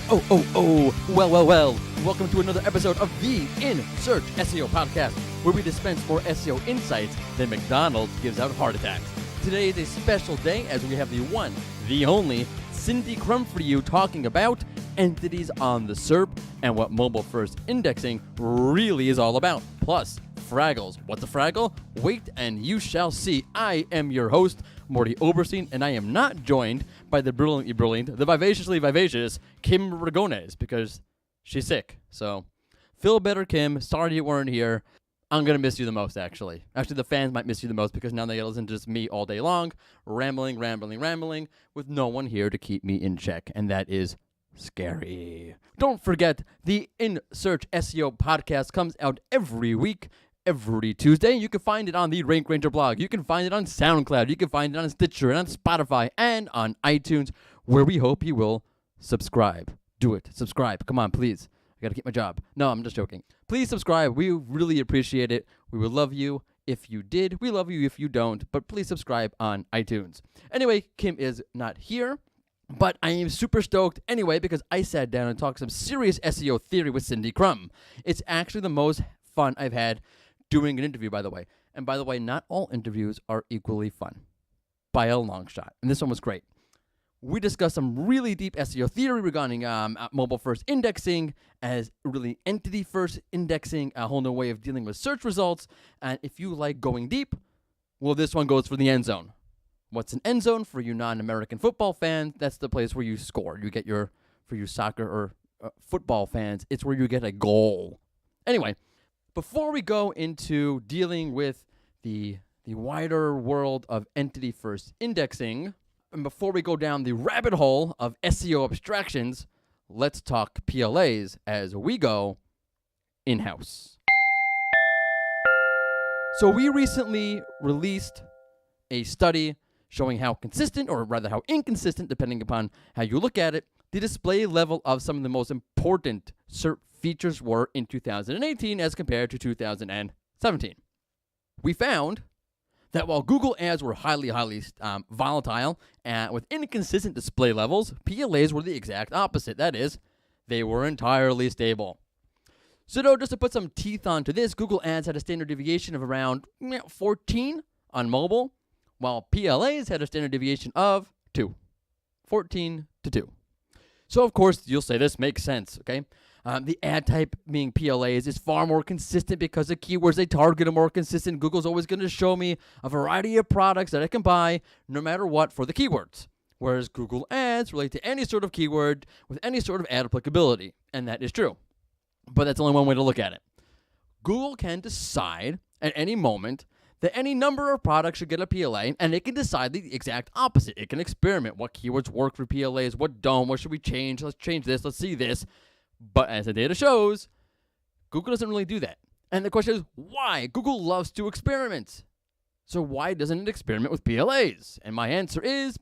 Well. Welcome to another episode of the In Search SEO podcast, where we dispense more SEO insights than McDonald's gives out heart attacks. Today is a special day as we have the one, the only, Cindy Krum for you talking about entities on the SERP and what mobile-first indexing really is all about. Plus, Fraggles. What's a Fraggle? Wait and you shall see. I am your host, Morty Oberstein, and I am not joined by the brilliantly brilliant, the vivaciously vivacious Kim Ragones because she's sick. So, feel better, Kim. Sorry you weren't here. I'm going to miss you the most, actually. Actually, the fans might miss you the most because now they listen to just me all day long, rambling, with no one here to keep me in check, and that is scary. Don't forget, the In Search SEO podcast comes out every week. Every Tuesday. You can find it on the Rank Ranger blog. You can find it on SoundCloud. You can find it on Stitcher and on Spotify and on iTunes, where we hope you will subscribe. Do it. Subscribe. Come on, please. I got to keep my job. No, I'm just joking. Please subscribe. We really appreciate it. We would love you if you did. We love you if you don't, but please subscribe on iTunes. Anyway, Kim is not here, but I am super stoked anyway because I sat down and talked some serious SEO theory with Cindy Krum. It's actually the most fun I've had doing an interview, by the way. And by the way, not all interviews are equally fun, by a long shot. And this one was great. We discussed some really deep SEO theory regarding mobile-first indexing, as really entity-first indexing, a whole new way of dealing with search results. And if you like going deep, well, this one goes for the end zone. What's an end zone? For you non-American football fans, that's the place where you score. You get your, for you soccer or football fans, it's where you get a goal. Anyway, before we go into dealing with the wider world of entity-first indexing, and before we go down the rabbit hole of SEO abstractions, let's talk PLAs as we go in-house. So we recently released a study showing how consistent, or rather how inconsistent, depending upon how you look at it, the display level of some of the most important SERP features were in 2018 as compared to 2017. We found that while Google ads were highly volatile with inconsistent display levels, PLAs were the exact opposite. That is, they were entirely stable. So though, just to put some teeth onto this, Google ads had a standard deviation of around 14 on mobile, while PLAs had a standard deviation of 2. 14 to 2. So, of course, you'll say this makes sense, okay? The ad type being PLAs is far more consistent because the keywords they target are more consistent. Google's always going to show me a variety of products that I can buy no matter what for the keywords. Whereas Google ads relate to any sort of keyword with any sort of ad applicability. And that is true. But that's only one way to look at it. Google can decide at any moment that any number of products should get a PLA, and it can decide the exact opposite. It can experiment what keywords work for PLAs, what don't, what should we change, let's change this, let's see this. But as the data shows, Google doesn't really do that. And the question is, why? Google loves to experiment. So why doesn't it experiment with PLAs? And my answer is,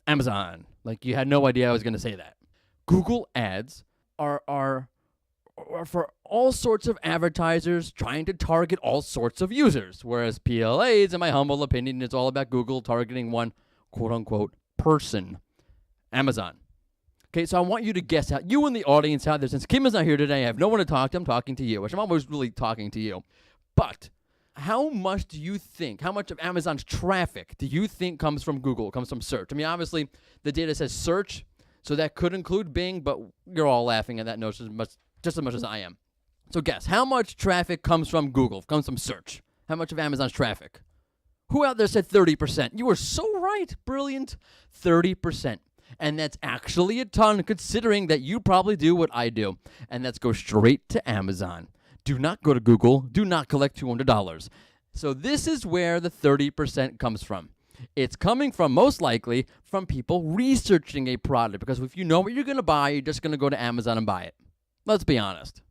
Amazon. Like, you had no idea I was going to say that. Google ads are for all sorts of advertisers trying to target all sorts of users, whereas PLAs, in my humble opinion, is all about Google targeting one quote-unquote person, Amazon. Okay, so I want you to guess out, you in the audience out there, since Kim is not here today, I have no one to talk to, I'm talking to you, which I'm always really talking to you. But how much do you think, how much of Amazon's traffic do you think comes from Google, comes from search? I mean, obviously, the data says search, so that could include Bing, but you're all laughing at that notion just as much as I am. So guess, how much traffic comes from Google, comes from search? How much of Amazon's traffic? Who out there said 30%? You were so right. Brilliant. 30%. And that's actually a ton, considering that you probably do what I do, and that's go straight to Amazon. Do not go to Google. Do not collect $200. So this is where the 30% comes from. It's coming from, most likely, from people researching a product, because if you know what you're going to buy, you're just going to go to Amazon and buy it. Let's be honest.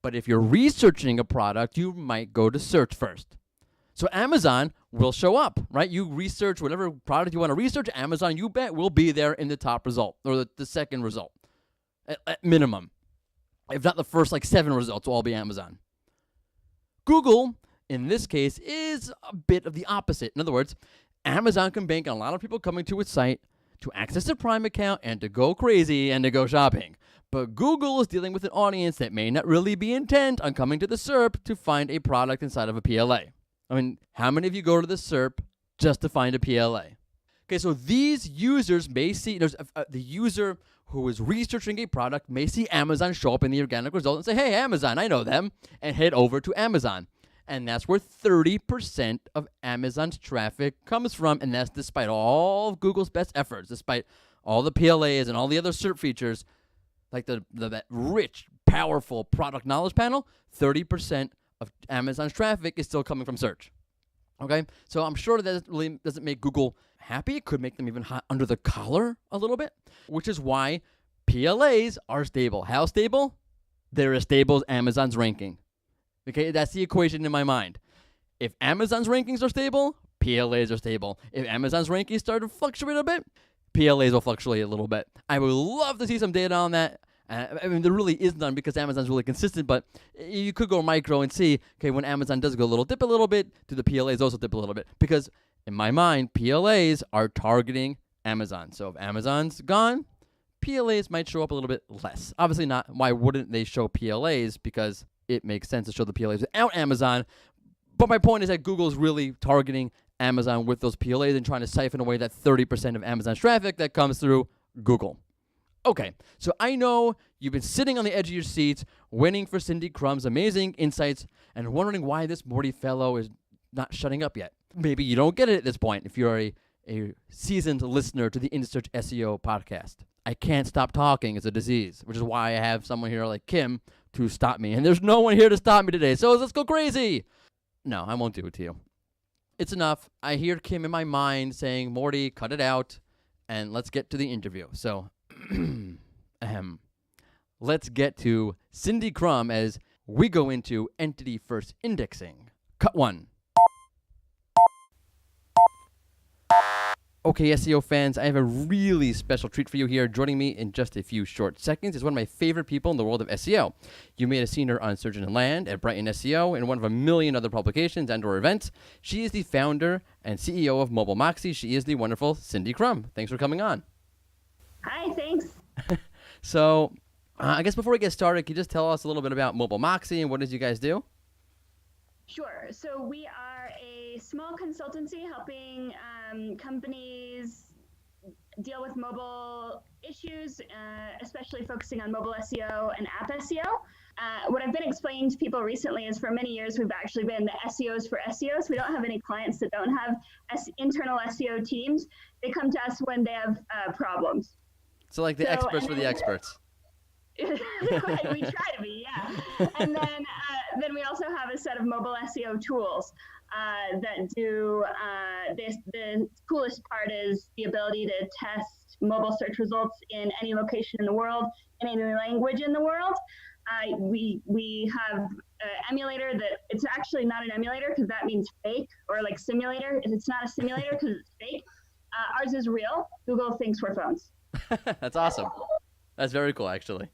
But if you're researching a product, you might go to search first. So Amazon will show up, right? You research whatever product you want to research, Amazon, you bet, will be there in the top result, or the second result, at minimum. If not the first, 7 results will all be Amazon. Google, in this case, is a bit of the opposite. In other words, Amazon can bank on a lot of people coming to its site to access a Prime account and to go crazy and to go shopping. But Google is dealing with an audience that may not really be intent on coming to the SERP to find a product inside of a PLA. I mean, how many of you go to the SERP just to find a PLA? Okay, so these users may see, the user who is researching a product may see Amazon show up in the organic result and say, hey, Amazon, I know them, and head over to Amazon. And that's where 30% of Amazon's traffic comes from, and that's despite all of Google's best efforts, despite all the PLAs and all the other SERP features, like that rich, powerful product knowledge panel, 30% of Amazon's traffic is still coming from search. Okay, so I'm sure that really doesn't make Google happy. It could make them even hot under the collar a little bit, which is why PLAs are stable. How stable? They're as stable as Amazon's ranking. Okay, that's the equation in my mind. If Amazon's rankings are stable, PLAs are stable. If Amazon's rankings start to fluctuate a bit, PLAs will fluctuate a little bit. I would love to see some data on that. I mean, there really is none because Amazon's really consistent, but you could go micro and see, okay, when Amazon does go dip a little bit, do the PLAs also dip a little bit? Because in my mind, PLAs are targeting Amazon. So if Amazon's gone, PLAs might show up a little bit less. Obviously not. Why wouldn't they show PLAs? Because it makes sense to show the PLAs without Amazon. But my point is that Google's really targeting Amazon with those PLAs and trying to siphon away that 30% of Amazon's traffic that comes through Google. Okay, so I know you've been sitting on the edge of your seats waiting for Cindy Krum's amazing insights and wondering why this Morty fellow is not shutting up yet. Maybe you don't get it at this point if you're a seasoned listener to the InSearch SEO podcast. I can't stop talking is a disease, which is why I have someone here like Kim to stop me. And there's no one here to stop me today, so let's go crazy. No, I won't do it to you. It's enough. I hear Kim in my mind saying, Morty, cut it out, and let's get to the interview. So, let's get to Cindy Krum as we go into entity-first indexing. Cut 1. Okay, SEO fans, I have a really special treat for you here. Joining me in just a few short seconds is one of my favorite people in the world of SEO. You may have seen her on Surgeon and Land, at Brighton SEO, and one of a million other publications and/or events. She is the founder and CEO of Mobile Moxie. She is the wonderful Cindy Krum. Thanks for coming on. Hi, thanks. So, I guess before we get started, can you just tell us a little bit about Mobile Moxie and what it is you guys do? Sure. So we are a small consultancy helping companies deal with mobile issues, especially focusing on mobile SEO and app SEO. What I've been explaining to people recently is for many years we've actually been the SEOs for SEOs. We don't have any clients that don't have internal SEO teams. They come to us when they have problems. So like the experts for the experts. Right, we try to be, yeah. And then we also have a set of mobile SEO tools that do this. The coolest part is the ability to test mobile search results in any location in the world, in any language in the world. We have an emulator that it's actually not an emulator because that means fake, or like simulator. It's not a simulator because it's fake. Ours is real. Google thinks we're phones. That's awesome. That's very cool, actually.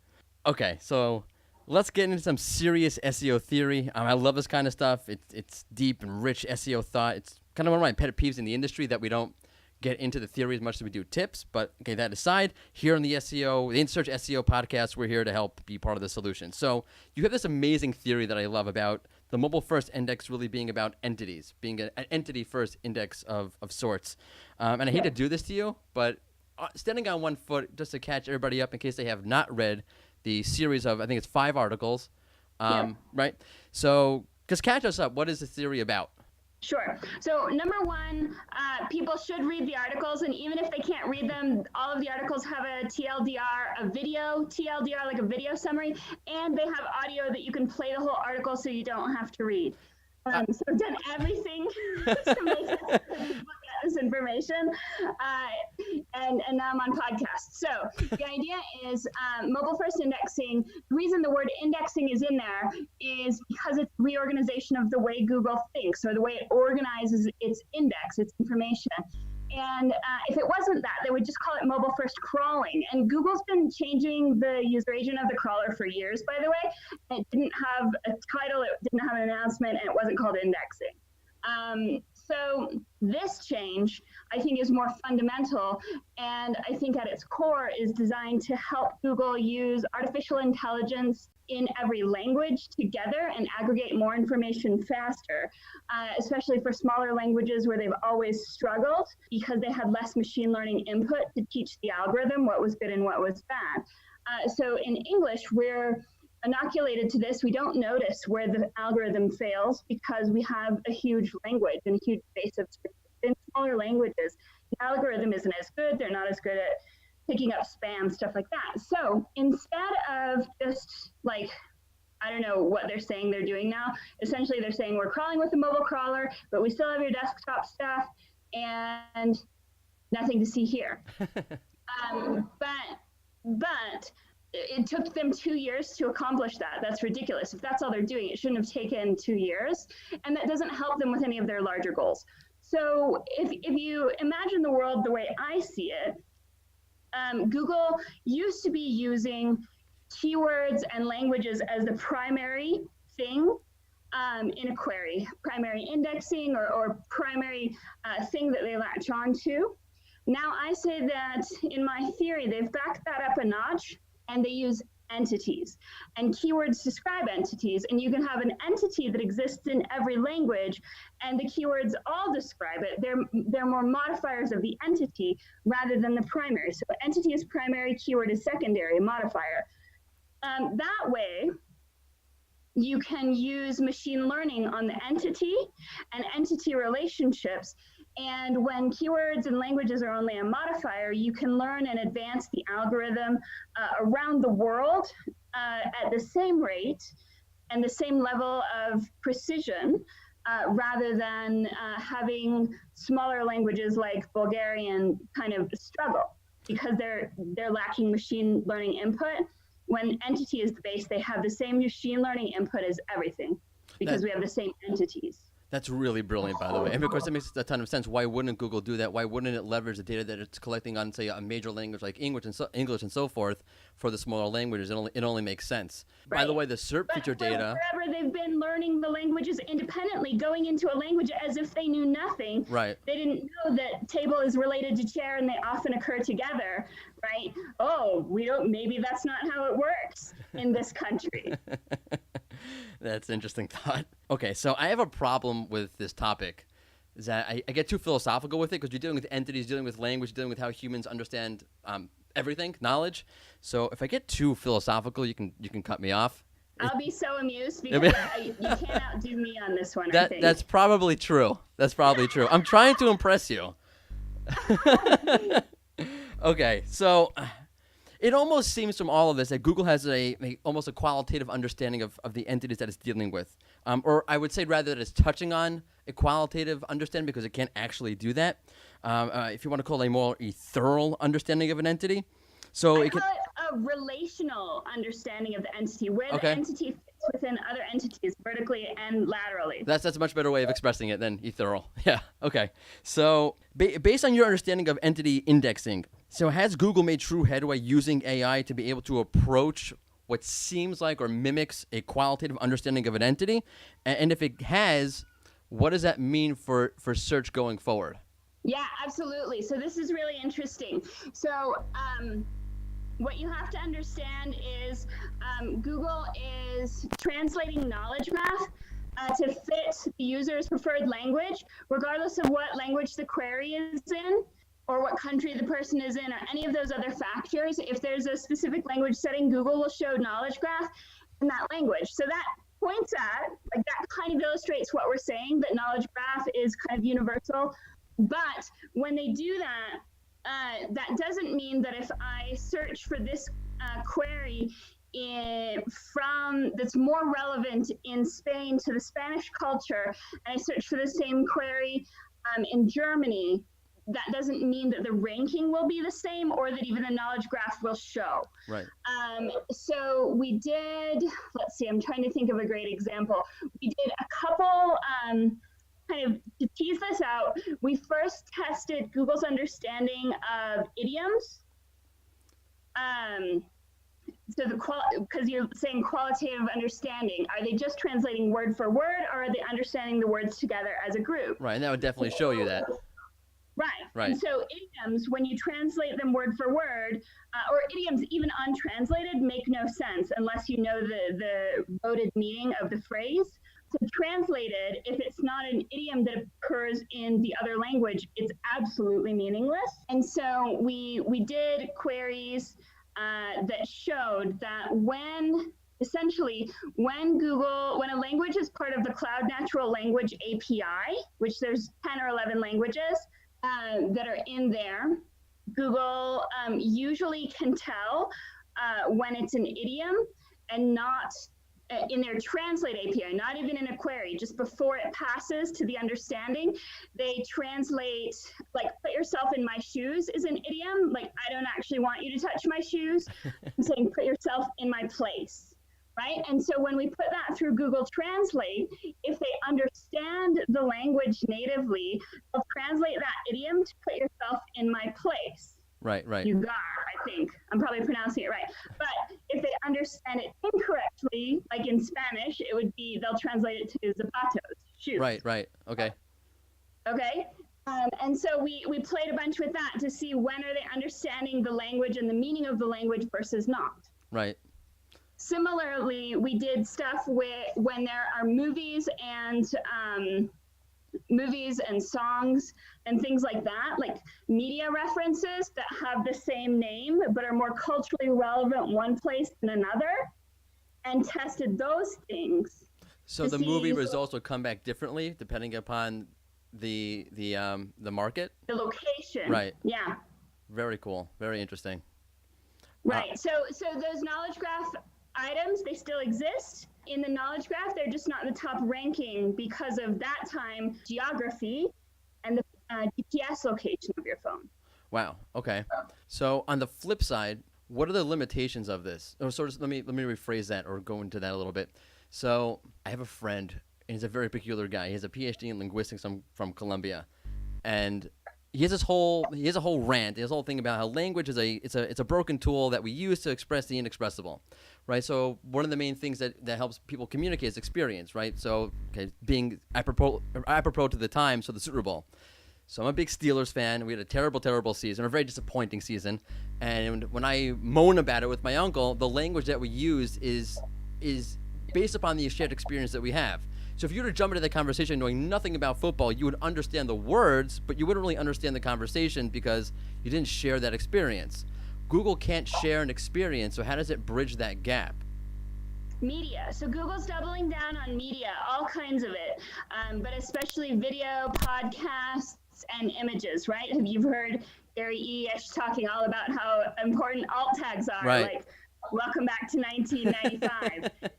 Okay, so let's get into some serious SEO theory. I love this kind of stuff. It's deep and rich SEO thought. It's kind of one of my pet peeves in the industry that we don't get into the theory as much as we do tips. But okay, that aside, here on the InSearch SEO podcast, we're here to help be part of the solution. So you have this amazing theory that I love about the mobile first index really being about entities, being an entity first index of sorts. And I hate to do this to you, but standing on one foot just to catch everybody up in case they have not read the series of, I think it's 5 articles, right? So just catch us up. What is the theory about? Sure. So number one, people should read the articles, and even if they can't read them, all of the articles have a TLDR, a video TLDR, like a video summary, and they have audio that you can play the whole article so you don't have to read. So I've done everything to make sure that people get this information, and now I'm on podcasts. So the idea is mobile first indexing. The reason the word indexing is in there is because it's reorganization of the way Google thinks, or the way it organizes its index, its information. And if it wasn't that, they would just call it mobile first crawling. And Google's been changing the user agent of the crawler for years, by the way. It didn't have a title, it didn't have an announcement, and it wasn't called indexing. So this change, I think, is more fundamental, and I think at its core is designed to help Google use artificial intelligence in every language together and aggregate more information faster, especially for smaller languages where they've always struggled because they had less machine learning input to teach the algorithm what was good and what was bad. So in English, we're inoculated to this. We don't notice where the algorithm fails because we have a huge language and a huge base of in smaller languages. The algorithm isn't as good. They're not as good at picking up spam, stuff like that. So instead of just like, I don't know what they're saying they're doing now, essentially they're saying we're crawling with a mobile crawler, but we still have your desktop stuff and nothing to see here. But it took them 2 years to accomplish that. That's ridiculous. If that's all they're doing, it shouldn't have taken 2 years. And that doesn't help them with any of their larger goals. So if you imagine the world the way I see it, Google used to be using keywords and languages as the primary thing in a query, primary indexing or primary thing that they latch on to. Now I say that in my theory, they've backed that up a notch and they use entities, and keywords describe entities, and you can have an entity that exists in every language and the keywords all describe it. They're more modifiers of the entity rather than the primary. So entity is primary, keyword is secondary, modifier. That way, you can use machine learning on the entity and entity relationships. And when keywords and languages are only a modifier, you can learn and advance the algorithm around the world at the same rate and the same level of precision, rather than having smaller languages like Bulgarian kind of struggle because they're lacking machine learning input. When entity is the base, they have the same machine learning input as everything because we have the same entities. That's really brilliant, by the way. And of course, that makes a ton of sense. Why wouldn't Google do that? Why wouldn't it leverage the data that it's collecting on, say, a major language like English and so forth for the smaller languages? It only makes sense. Right. By the way, the SERP feature data. Forever they've been learning the languages independently, going into a language as if they knew nothing. Right. They didn't know that table is related to chair and they often occur together. Right. Oh, maybe that's not how it works in this country. That's an interesting thought. Okay, so I have a problem with this topic. Is that I get too philosophical with it because you're dealing with entities, dealing with language, dealing with how humans understand everything, knowledge. So if I get too philosophical, you can cut me off. I'll be so amused because you can't outdo me on this one. I think. That's probably true. That's probably true. I'm trying to impress you. Okay, so it almost seems from all of this that Google has almost a qualitative understanding of the entities that it's dealing with. Or I would say rather that it's touching on a qualitative understanding because it can't actually do that. If you want to call it a thorough understanding of an entity. So I call it a relational understanding of the entity, where the entity fits within other entities vertically and laterally. That's a much better way of expressing it than ethereal. Yeah, okay. So based on your understanding of entity indexing, so has Google made true headway using AI to be able to approach what seems like or mimics a qualitative understanding of an entity? And if it has, what does that mean for search going forward? Yeah, absolutely. So this is really interesting. So what you have to understand is Google is translating knowledge graph to fit the user's preferred language, regardless of what language the query is in or what country the person is in or any of those other factors. If there's a specific language setting, Google will show knowledge graph in that language. So that points at, like that kind of illustrates what we're saying, that knowledge graph is kind of universal. But when they do that, that doesn't mean that if I search for this query that's more relevant in Spain to the Spanish culture, and I search for the same query in Germany, that doesn't mean that the ranking will be the same or that even the knowledge graph will show. Right. So we did, let's see, I'm trying to think of a great example. We did a couple, kind of to tease this out, we first tested Google's understanding of idioms. So because you're saying qualitative understanding, are they just translating word for word, or are they understanding the words together as a group? Right, and that would definitely show you that. Right. And so idioms, when you translate them word for word, or idioms even untranslated, make no sense unless you know the coded meaning of the phrase. So translated, if it's not an idiom that occurs in the other language, it's absolutely meaningless. And so we did queries that showed that when a language is part of the Cloud Natural Language API, which there's 10 or 11 languages that are in there, Google usually can tell when it's an idiom and not in their translate API, not even in a query, just before it passes to the understanding, they translate, like, put yourself in my shoes is an idiom. Like, I don't actually want you to touch my shoes. I'm saying put yourself in my place, right? And so when we put that through Google Translate, if they understand the language natively, they'll translate that idiom to put yourself in my place. Right. Yugar, I think. I'm probably pronouncing it right. But if they understand it incorrectly, like in Spanish, it would be, they'll translate it to zapatos, shoes. Right. Okay. And so we played a bunch with that to see when are they understanding the language and the meaning of the language versus not. Right. Similarly, we did stuff when there are movies and songs and things like that, like media references that have the same name but are more culturally relevant one place than another, and tested those things. So the movie results will come back differently depending upon the market? The location. Right. Yeah. Very cool. Very interesting. Right. So those knowledge graph items, they still exist. In the knowledge graph, they're just not in the top ranking because of that time geography and the GPS location of your phone. Wow. Okay. So on the flip side, what are the limitations of this? Or sort of, let me rephrase that or go into that a little bit. So I have a friend, and he's a very peculiar guy. He has a PhD in linguistics from Columbia, and he has a whole rant. He has a whole thing about how language is a broken tool that we use to express the inexpressible, right? So one of the main things that helps people communicate is experience, right? So being apropos to the time, so the Super Bowl. So I'm a big Steelers fan. We had a terrible season, a very disappointing season. And when I moan about it with my uncle, the language that we use is based upon the shared experience that we have. So if you were to jump into the conversation knowing nothing about football, you would understand the words, but you wouldn't really understand the conversation because you didn't share that experience. Google can't share an experience, so how does it bridge that gap? Media. So Google's doubling down on media, all kinds of it, but especially video, podcasts, and images, right? Have you heard Gary E.H. talking all about how important alt tags are? Right. Like, welcome back to 1995.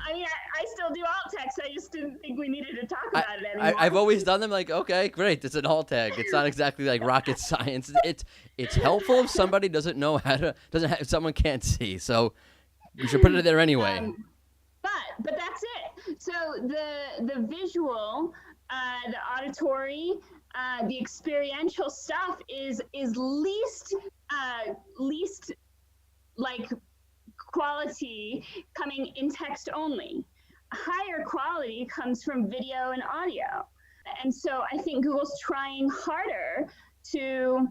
I mean, I still do alt text. I just didn't think we needed to talk about it anymore. I've always done them like, okay, great. It's an alt tag. It's not exactly like rocket science. It's helpful if somebody doesn't know if someone can't see. So you should put it there anyway. But that's it. So the visual, the auditory, the experiential stuff is least like quality coming in text only. Higher quality comes from video and audio. And so I think Google's trying harder to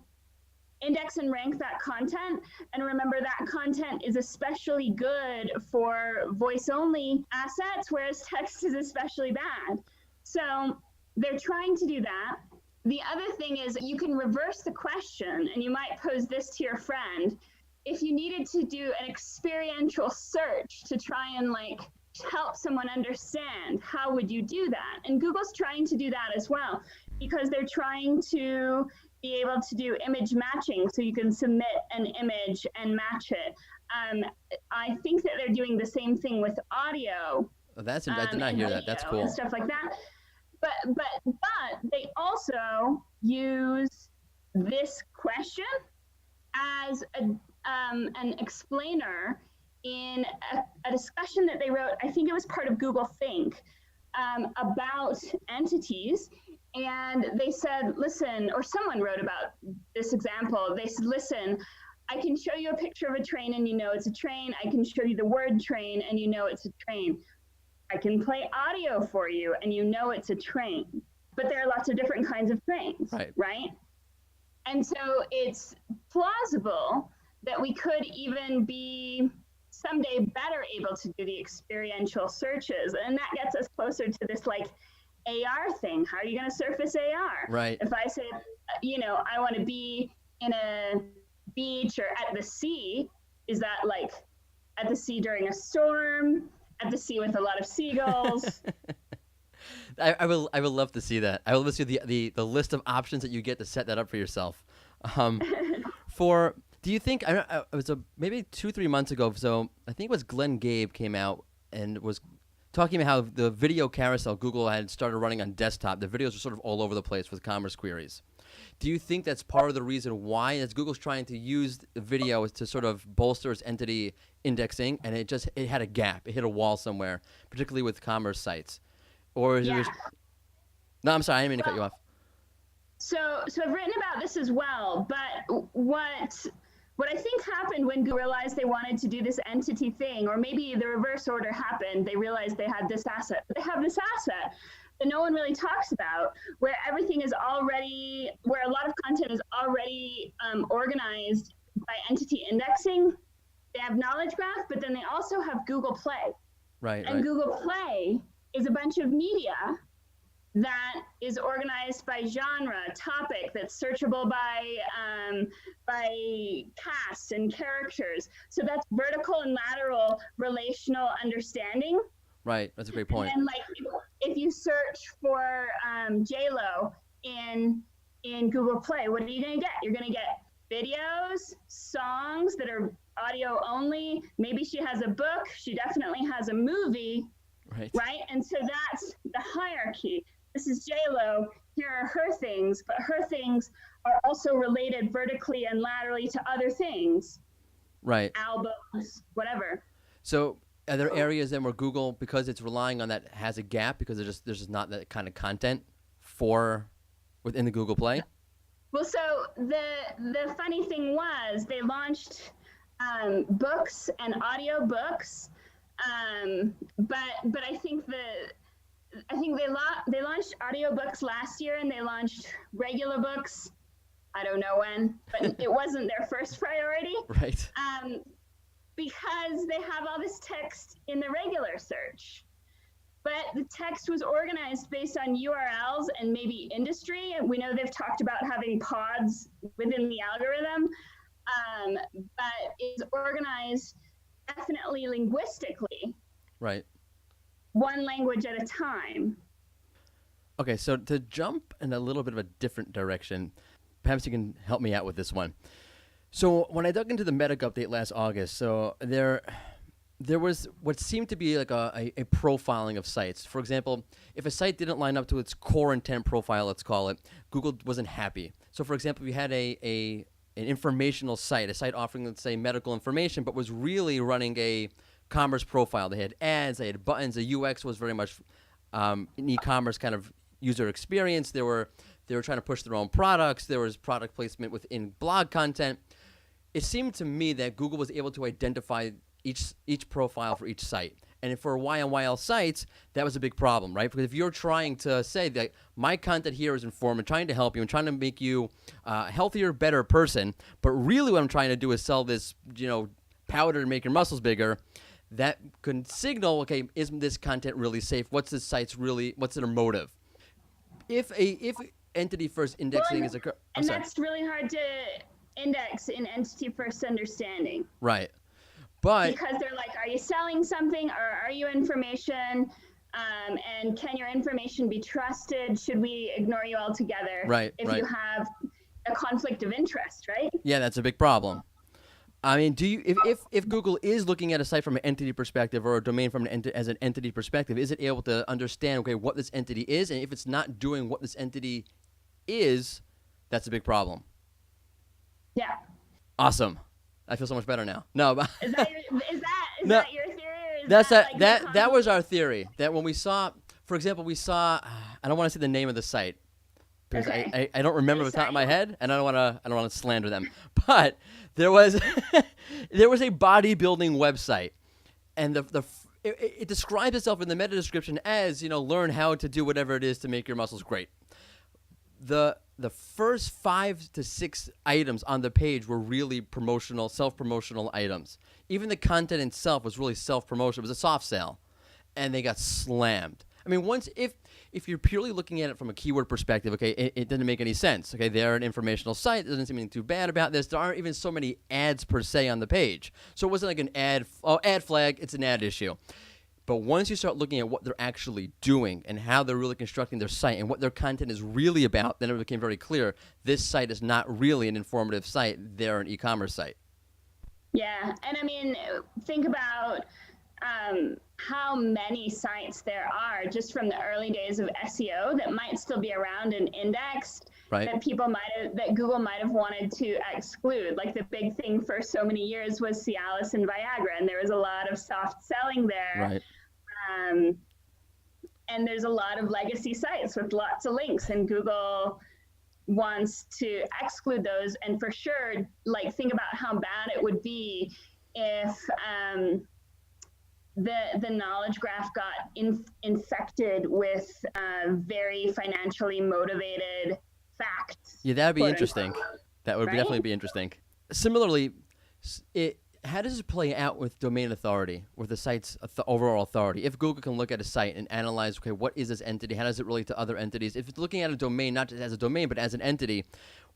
index and rank that content. And remember, that content is especially good for voice only assets, whereas text is especially bad. So they're trying to do that. The other thing is you can reverse the question, and you might pose this to your friend. If you needed to do an experiential search to try and help someone understand, how would you do that? And Google's trying to do that as well, because they're trying to be able to do image matching, so you can submit an image and match it. I think that they're doing the same thing with audio. I did not hear that. That's cool. And stuff like that. But they also use this question as an explainer in a discussion that they wrote. I think it was part of Google Think, about entities. And they said, listen, or someone wrote about this example. They said, listen, I can show you a picture of a train and you know it's a train. I can show you the word train and you know it's a train. I can play audio for you and you know it's a train. But there are lots of different kinds of trains, right? And so it's plausible that we could even be someday better able to do the experiential searches. And that gets us closer to this like AR thing. How are you going to surface AR? Right. If I say, I want to be in a beach or at the sea, is that like at the sea during a storm, at the sea with a lot of seagulls? I would love to see that. I would love to see the list of options that you get to set that up for yourself. Do you think, it was maybe 2-3 months ago, so I think it was Glenn Gabe came out and was talking about how the video carousel Google had started running on desktop. The videos were sort of all over the place with commerce queries. Do you think that's part of the reason why as Google's trying to use the video to sort of bolster its entity indexing, and it had a gap, it hit a wall somewhere, particularly with commerce sites? Or is it just... No, I'm sorry, I didn't mean to cut you off. So I've written about this as well, but what I think happened when Google realized they wanted to do this entity thing, or maybe the reverse order happened, they realized they had this asset. They have this asset that no one really talks about, where everything is already, where a lot of content is already organized by entity indexing. They have Knowledge Graph, but then they also have Google Play. Right. And Google Play is a bunch of media that is organized by genre, topic, that's searchable by cast and characters. So that's vertical and lateral relational understanding. Right, that's a great point. And like if you search for J-Lo in Google Play, what are you going to get? You're going to get videos, songs that are audio only. Maybe she has a book. She definitely has a movie. Right? And so that's the hierarchy. This is J-Lo, here are her things, but her things are also related vertically and laterally to other things. Right. Albums, whatever. So are there areas then where Google, because it's relying on that, has a gap because there's just not that kind of content within the Google Play? Well, so the funny thing was they launched books and audio books, but I think they launched audiobooks last year and they launched regular books. I don't know when, but it wasn't their first priority. Right. Because they have all this text in the regular search. But the text was organized based on URLs and maybe industry. And we know they've talked about having pods within the algorithm, but it's organized definitely linguistically. Right. One language at a time. Okay, so to jump in a little bit of a different direction, perhaps you can help me out with this one. So when I dug into the Medic update last August, so there was what seemed to be like a profiling of sites. For example, if a site didn't line up to its core intent profile, let's call it, Google wasn't happy. So for example, if you had an informational site, a site offering, let's say, medical information, but was really running a commerce profile. They had ads, they had buttons. The UX was very much an e-commerce kind of user experience. They were trying to push their own products. There was product placement within blog content. It seemed to me that Google was able to identify each profile for each site. And for YMYL sites, that was a big problem, right? Because if you're trying to say that my content here is informative, trying to help you and trying to make you a healthier, better person, but really what I'm trying to do is sell this, powder to make your muscles bigger, that could signal, okay, isn't this content really safe? What's their motive? If entity first indexing is occurring. And that's really hard to index in entity first understanding. Right. But because they're like, are you selling something or are you information? And can your information be trusted? Should we ignore you altogether? Right. If you have a conflict of interest, right? Yeah, that's a big problem. I mean, if Google is looking at a site from an entity perspective or a domain from as an entity perspective, is it able to understand, okay, what this entity is? And if it's not doing what this entity is, that's a big problem. Yeah. Awesome. I feel so much better now. No, is that your theory? Or is that was our theory. That when we saw, for example, I don't want to say the name of the site, because Okay. I don't remember off the top of my head, and I don't want to slander them. But there was there was a bodybuilding website, and it describes itself in the meta description as, learn how to do whatever it is to make your muscles great. The first 5 to 6 items on the page were really promotional, self-promotional items. Even the content itself was really self-promotion. It was a soft sell, and they got slammed. I mean, if you're purely looking at it from a keyword perspective, okay, it doesn't make any sense. Okay, they're an informational site. There doesn't seem anything too bad about this. There aren't even so many ads per se on the page. So it wasn't like an ad flag. It's an ad issue. But once you start looking at what they're actually doing and how they're really constructing their site and what their content is really about, then it became very clear this site is not really an informative site. They're an e-commerce site. Yeah, and I mean, think about how many sites there are just from the early days of SEO that might still be around and indexed, right, that Google might have wanted to exclude. Like the big thing for so many years was Cialis and Viagra, and there was a lot of soft selling there. Right. And there's a lot of legacy sites with lots of links, and Google wants to exclude those. And for sure, like, think about how bad it would be if the knowledge graph got infected with very financially motivated facts. Yeah, that would be interesting. That would definitely be interesting. Similarly, how does it play out with domain authority, with the site's overall authority? If Google can look at a site and analyze, okay, what is this entity? How does it relate to other entities? If it's looking at a domain, not just as a domain, but as an entity,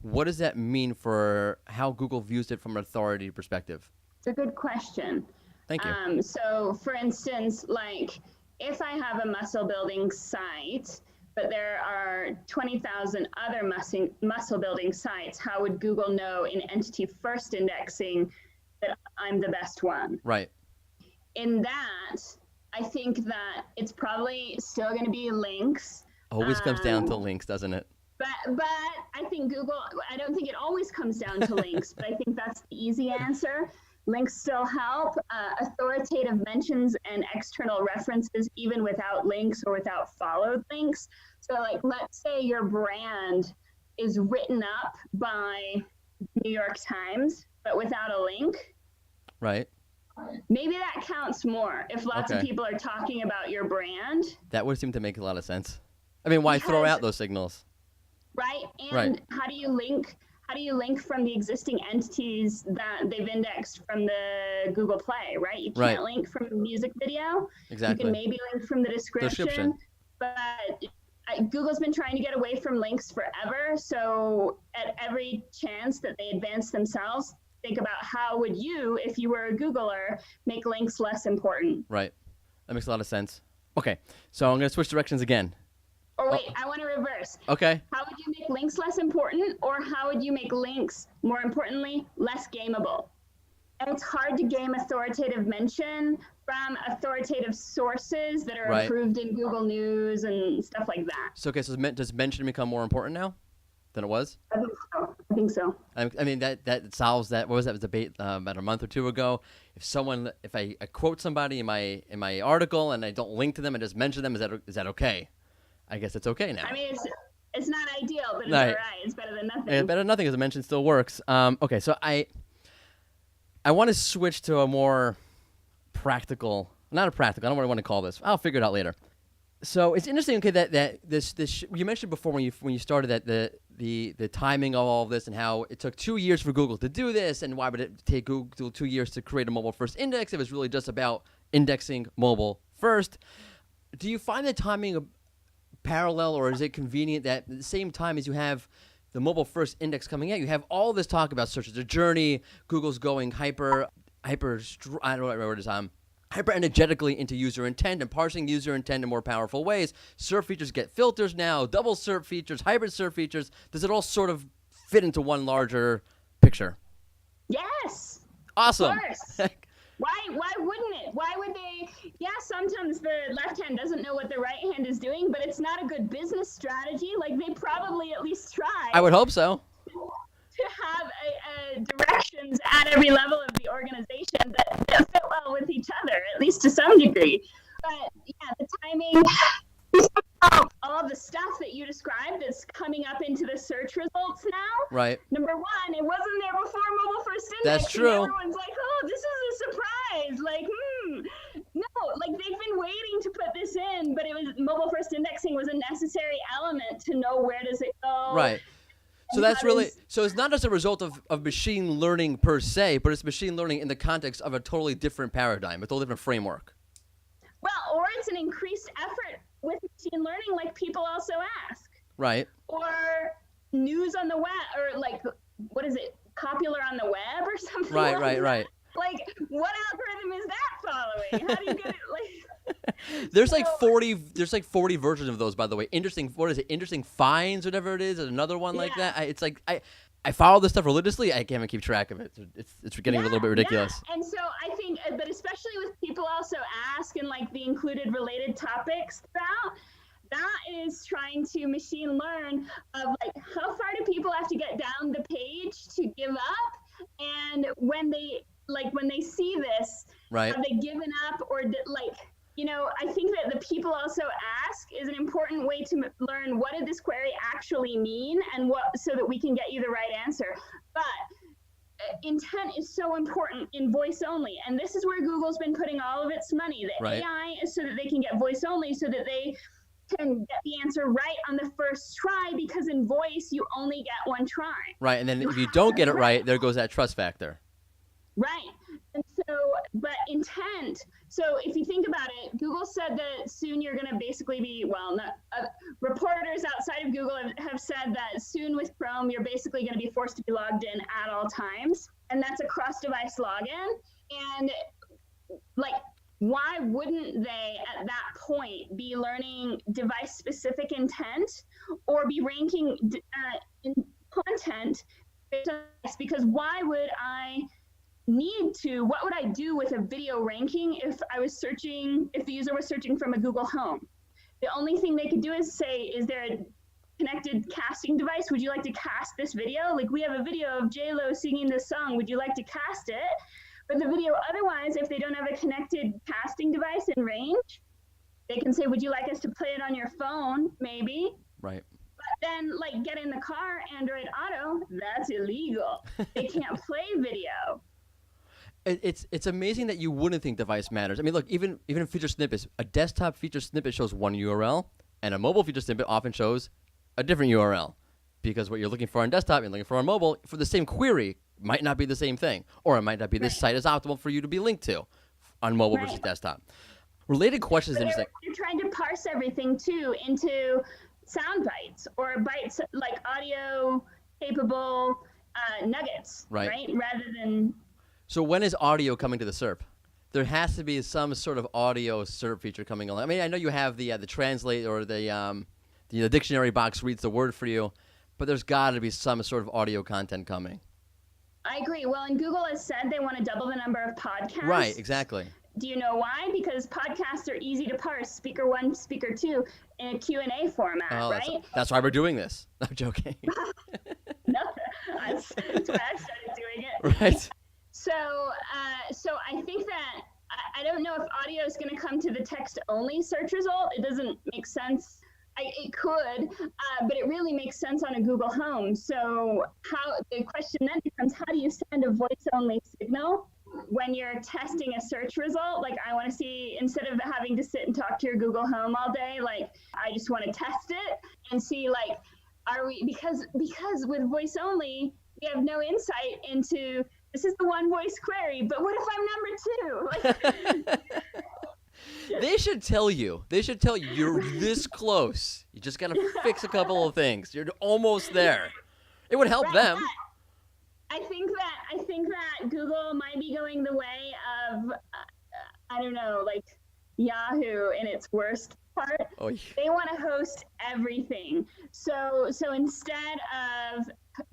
what does that mean for how Google views it from an authority perspective? It's a good question. Thank you. So, for instance, like if I have a muscle building site, but there are 20,000 other muscle building sites, how would Google know in entity first indexing that I'm the best one? Right. In that, I think that it's probably still going to be links. Always comes down to links, doesn't it? But I think Google, I don't think it always comes down to links, but I think that's the easy answer. Links still help. Authoritative mentions and external references, even without links or without followed links. So like, let's say your brand is written up by New York Times, but without a link. Right. Maybe that counts more if lots of people are talking about your brand. That would seem to make a lot of sense. I mean, why throw out those signals? Right. And how do you link from the existing entities that they've indexed from the Google Play, right? You can't link from the music video. Exactly. You can maybe link from the description. But Google's been trying to get away from links forever. So at every chance that they advance themselves, think about how would you, if you were a Googler, make links less important. Right. That makes a lot of sense. Okay. So I'm going to switch directions again. Or wait, I want to reverse. Okay. How would you make links less important, or how would you make links, more importantly, less gameable? And it's hard to game authoritative mention from authoritative sources that are approved in Google News and stuff like that. So, okay, so does mention become more important now than it was? I think so. I mean, that solves that. What was that debate about a month or two ago? If I quote somebody in my article and I don't link to them and just mention them, is that okay? I guess it's okay now. I mean, it's not ideal, but it's all right. It's better than nothing. Yeah, better than nothing, as I mentioned, still works. Okay, so I want to switch to a more practical, not a practical, I don't know what I want to call this. I'll figure it out later. So it's interesting, okay, that this you mentioned before when you started that the timing of all of this and how it took 2 years for Google to do this, and why would it take Google 2 years to create a mobile first index? It was really just about indexing mobile first. Do you find the timing parallel, or is it convenient that at the same time as you have the mobile first index coming out, you have all this talk about search as a journey, Google's going hyper energetically into user intent and parsing user intent in more powerful ways. SERP features get filters now, double SERP features, hybrid SERP features. Does it all sort of fit into one larger picture? Yes. Awesome. Of course. Why wouldn't it? Why would they? Yeah, sometimes the left hand doesn't know what the right hand is doing, but it's not a good business strategy. Like, they probably at least try. I would hope so. To have directions at every level of the organization that fit well with each other, at least to some degree. But yeah, the timing, all all the stuff that you described that's coming up into the search results now. Right. Number one, it wasn't there before mobile first indexing. That's true. Everyone's like, oh, this is a surprise. Like, no, like they've been waiting to put this in, but it was mobile first indexing was a necessary element to know where does it go. Right. So that's really, so it's not as a result of machine learning per se, but it's machine learning in the context of a totally different paradigm, a totally different framework. Well, or it's an increased effort with machine learning, like people also ask. Right. Or news on the web, or like, what is it, popular on the web or something? Right, like right, that. right. Like, what algorithm is that following? How do you get it? Like, There's like 40 versions of those, by the way. Interesting, what is it? Interesting finds, whatever it is. Another one like that. It's like I follow this stuff religiously. I can't even keep track of it. It's getting a little bit ridiculous. Yeah. And so I think, but especially with people also ask and like the included related topics throughout, that is trying to machine learn of like how far do people have to get down the page to give up, and when they see this, right, have they given up, or like, you know, I think that the people also ask is an important way to learn what did this query actually mean, and what, so that we can get you the right answer. But intent is so important in voice only, and this is where Google's been putting all of its money. The right. AI is so that they can get voice only, so that they can get the answer right on the first try, because in voice you only get one try. Right, and then if you don't get it right, there goes that trust factor. Right. And so, but intent, so if you think about it, Google said that soon you're going to basically be, well, reporters outside of Google have said that soon with Chrome, you're basically going to be forced to be logged in at all times. And that's a cross-device login. And like, why wouldn't they at that point be learning device-specific intent or be ranking in content based on this? Because why would I need to, what would I do with a video ranking if the user was searching from a Google Home? The only thing they could do is say, is there a connected casting device? Would you like to cast this video? Like, we have a video of J-Lo singing this song. Would you like to cast it? But the video, otherwise, if they don't have a connected casting device in range, they can say, would you like us to play it on your phone? Maybe. Right. But then, like, get in the car, Android Auto, that's illegal. They can't play video. It's amazing that you wouldn't think device matters. I mean, look, even feature snippets, a desktop feature snippet shows one URL, and a mobile feature snippet often shows a different URL, because what you're looking for on desktop and looking for on mobile for the same query might not be the same thing, or it might not be this site is optimal for you to be linked to on mobile versus desktop. Related questions. But you're trying to parse everything too into sound bites or bites like audio capable nuggets, right? Rather than. So when is audio coming to the SERP? There has to be some sort of audio SERP feature coming along. I mean, I know you have the translate, or the dictionary box reads the word for you, but there's got to be some sort of audio content coming. I agree. Well, and Google has said they want to double the number of podcasts. Right, exactly. Do you know why? Because podcasts are easy to parse, speaker one, speaker two, in a Q&A format, right? That's why we're doing this. I'm joking. No, that's why I started doing it. Right. So I think that, I don't know if audio is going to come to the text-only search result. It doesn't make sense. It could, but it really makes sense on a Google Home. So the question then becomes, how do you send a voice-only signal when you're testing a search result? Like, I want to see, instead of having to sit and talk to your Google Home all day, like, I just want to test it and see, like, because with voice-only, we have no insight into, this is the one voice query, but what if I'm number two? Like, They should tell you you're this close. You just got to fix a couple of things. You're almost there. It would help them. I think that Google might be going the way of, I don't know, like Yahoo in its worst part. Oh, yeah. They want to host everything. So instead of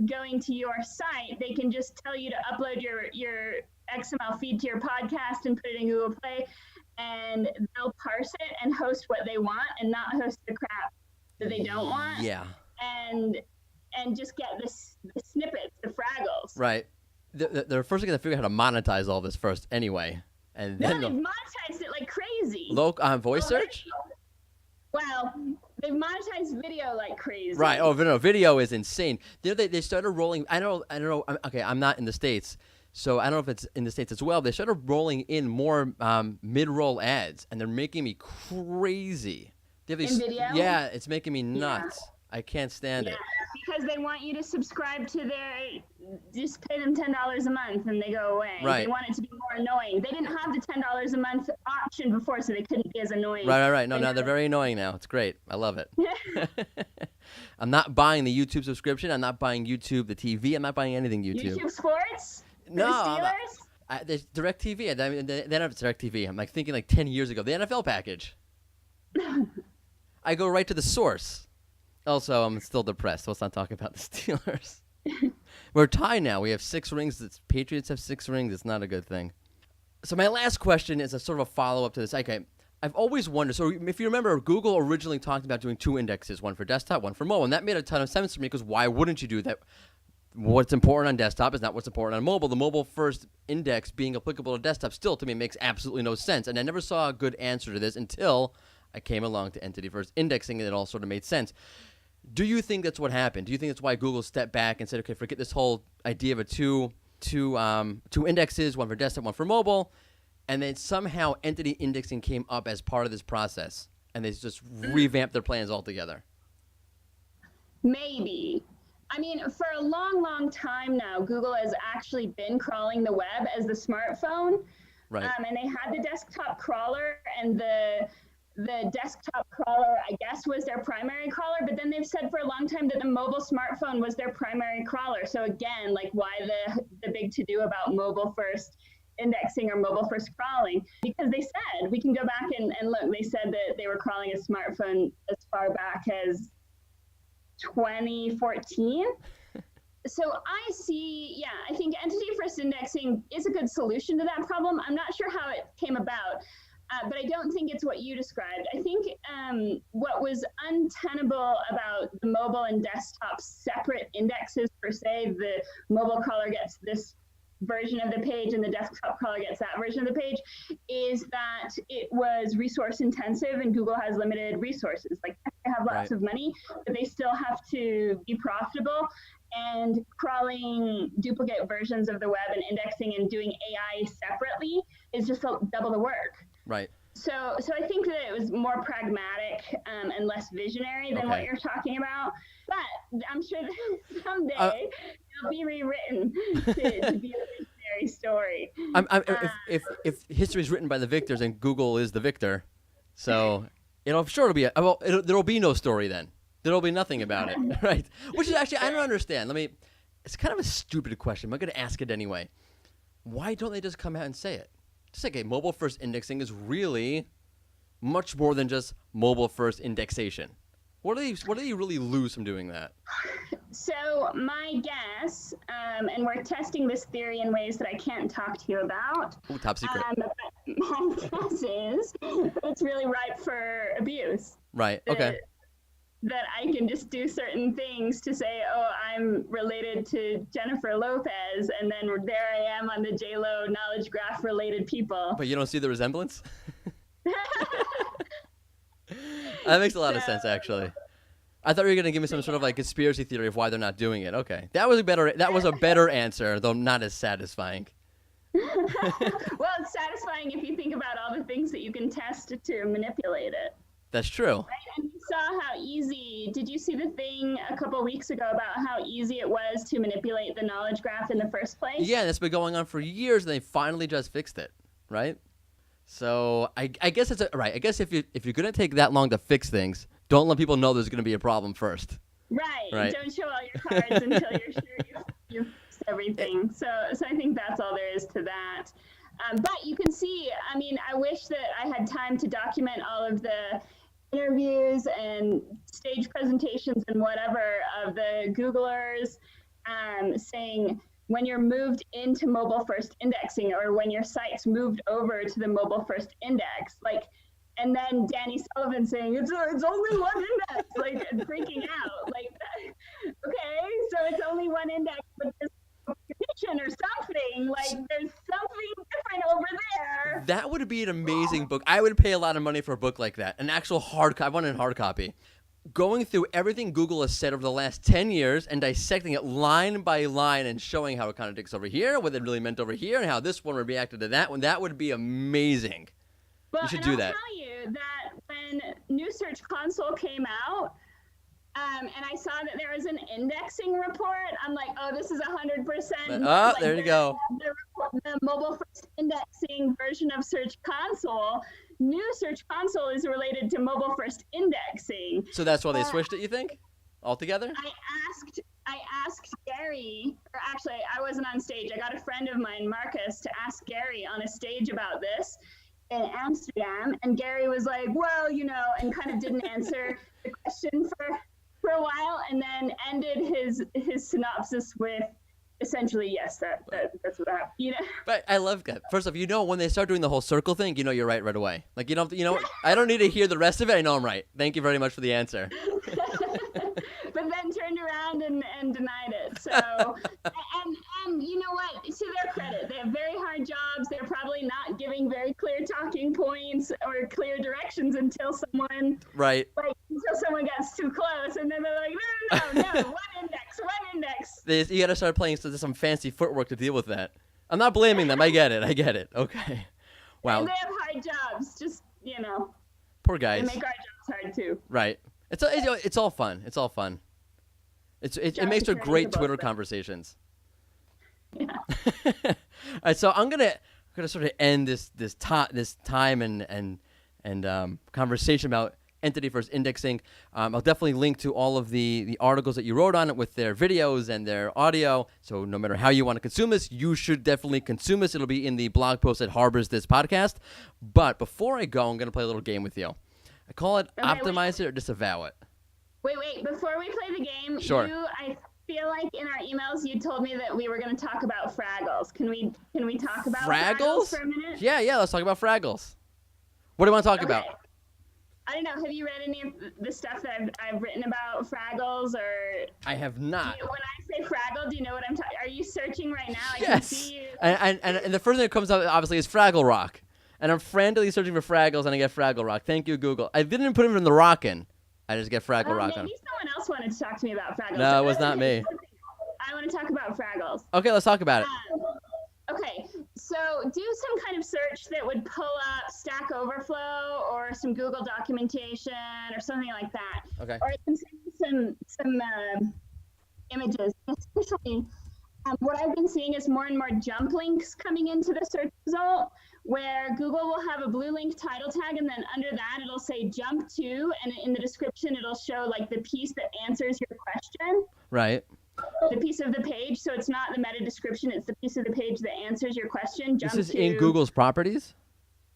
going to your site, they can just tell you to upload your XML feed to your podcast and put it in Google Play, and they'll parse it and host what they want and not host the crap that they don't want. Yeah. And just get the snippets, the fraggles. Right. They're first going to figure out how to monetize all this first anyway. And then they've monetized it like crazy. On voice search? Well, They've monetized video like crazy. Right. Oh, no, video is insane. They started rolling. I don't know. Okay, I'm not in the States, so I don't know if it's in the States as well. They started rolling in more mid-roll ads, and they're making me crazy. They have these, in video? Yeah, it's making me nuts. Yeah. I can't stand it. Because they want you to subscribe to just pay them $10 a month and they go away. Right. They want it to be more annoying. They didn't have the $10 a month option before, so they couldn't be as annoying. Right. No, now they're very annoying now. It's great. I love it. I'm not buying the YouTube subscription. I'm not buying YouTube, the TV. I'm not buying anything YouTube. YouTube Sports? No. The Steelers? There's DirecTV. I mean, they don't have DirecTV. I'm like thinking like 10 years ago. The NFL package. I go right to the source. Also, I'm still depressed. So let's not talk about the Steelers. We're tied now. We have 6 rings. The Patriots have 6 rings. It's not a good thing. So my last question is a sort of a follow-up to this. Okay, I've always wondered. So if you remember, Google originally talked about doing 2 indexes, one for desktop, one for mobile. And that made a ton of sense to me because why wouldn't you do that? What's important on desktop is not what's important on mobile. The mobile-first index being applicable to desktop still, to me, makes absolutely no sense. And I never saw a good answer to this until I came along to entity-first indexing, and it all sort of made sense. Do you think that's what happened? Do you think that's why Google stepped back and said, okay, forget this whole idea of a two indexes, one for desktop, one for mobile, and then somehow entity indexing came up as part of this process, and they just revamped their plans altogether? Maybe. I mean, for a long, long time now, Google has actually been crawling the web as the smartphone. Right. And they had the desktop crawler, and the desktop crawler, I guess, was their primary crawler, but then they've said for a long time that the mobile smartphone was their primary crawler. So again, like, why the big to-do about mobile-first indexing or mobile-first crawling? Because they said, we can go back and look, they said that they were crawling a smartphone as far back as 2014. So I think entity-first indexing is a good solution to that problem. I'm not sure how it came about. But I don't think it's what you described. I think what was untenable about the mobile and desktop separate indexes per se, the mobile crawler gets this version of the page and the desktop crawler gets that version of the page, is that it was resource intensive and Google has limited resources. Like, they have lots of money, but they still have to be profitable. And crawling duplicate versions of the web and indexing and doing AI separately is just double the work. Right. So I think that it was more pragmatic and less visionary than what you're talking about. But I'm sure that someday it'll be rewritten to be a visionary story. If history is written by the victors and Google is the victor, so it'll be there'll be no story then. There'll be nothing about it, right? Which is actually, I don't understand. It's kind of a stupid question, but I'm going to ask it anyway. Why don't they just come out and say it? Just like, mobile-first indexing is really much more than just mobile-first indexation. What do you really lose from doing that? So my guess, and we're testing this theory in ways that I can't talk to you about. Ooh, top secret. But my guess is it's really ripe for abuse. Right, okay. That I can just do certain things to say, oh, I'm related to Jennifer Lopez, and then there I am on the J-Lo knowledge graph related people. But you don't see the resemblance? That makes a lot of sense, actually. I thought you were going to give me some sort of conspiracy theory of why they're not doing it. Okay, that was a better answer, though not as satisfying. Well, it's satisfying if you think about all the things that you can test to manipulate it. That's true. Right? And you saw how easy, did you see the thing a couple of weeks ago about how easy it was to manipulate the knowledge graph in the first place? Yeah, that's been going on for years, and they finally just fixed it, right? So I guess right. I guess if you're going to take that long to fix things, don't let people know there's going to be a problem first. Right. Don't show all your cards until you're sure you've fixed everything. So I think that's all there is to that. But you can see, I wish that I had time to document all of the interviews and stage presentations and whatever of the Googlers saying when you're moved into mobile first indexing or when your site's moved over to the mobile first index, and then Danny Sullivan saying it's only one index, and freaking out, okay, so it's only one index, but there's competition or something, there's something different over there. That would be an amazing book. I would pay a lot of money for a book like that, an actual hard copy. I want a hard copy going through everything Google has said over the last 10 years and dissecting it line by line and showing how it contradicts over here, what it really meant over here, and how this one reacted to that one. That would be amazing. Well, You should and do I'll that. tell you that when New Search Console came out, and I saw that there was an indexing report, I'm like, oh, this is 100%. Oh, there you go. The mobile first indexing version of Search Console. New Search Console is related to mobile first indexing. So that's why they switched it, you think? Altogether? I asked Gary, or actually I wasn't on stage. I got a friend of mine, Marcus, to ask Gary on a stage about this in Amsterdam, and Gary was like, well, you know, and kind of didn't answer the question for a while, and then ended his synopsis with essentially, yes, that's what happened. You know. But I love that. First off, when they start doing the whole circle thing, you're right away. Like, I don't need to hear the rest of it. I know I'm right. Thank you very much for the answer. But then turned around and denied it. So, and you know what? To their credit, they have very hard jobs. They're probably not giving very clear talking points or clear directions until someone gets too close, and then they're like, no, one index. You got to start playing some fancy footwork to deal with that. I'm not blaming them. I get it. Okay. Wow. And they have hard jobs. Just, poor guys. They make our jobs hard too. Right. It's all fun. It's all fun. It makes for great Twitter conversations. Yeah. All right, so I'm gonna sort of end this time and conversation about entity first indexing. I'll definitely link to all of the articles that you wrote on it with their videos and their audio. So no matter how you want to consume this, you should definitely consume this. It'll be in the blog post that harbors this podcast. But before I go, I'm gonna play a little game with you. I call it optimize it or disavow it. Wait. Before we play the game, sure. I feel like in our emails you told me that we were going to talk about Fraggles. Can we talk about Fraggles for a minute? Yeah. Let's talk about Fraggles. What do you want to talk about? I don't know. Have you read any of the stuff that I've written about Fraggles, or? I have not. When I say Fraggle, do you know what I'm talking? Are you searching right now? Yes. I can see you. And the first thing that comes up obviously is Fraggle Rock. And I'm frantically searching for Fraggles, and I get Fraggle Rock. Thank you, Google. I didn't put him in the Rockin'. I just get Fraggle Rock on him. Maybe someone else wanted to talk to me about Fraggles. No, it was not me. I want to talk about Fraggles. Okay, let's talk about it. Okay, so do some kind of search that would pull up Stack Overflow or some Google documentation or something like that. Okay. Or it can send some images. Especially, what I've been seeing is more and more jump links coming into the search result, where Google will have a blue link title tag, and then under that it'll say jump to, and in the description it'll show like the piece that answers your question. Right. The piece of the page, so it's not the meta description, it's the piece of the page that answers your question. This is in Google's properties?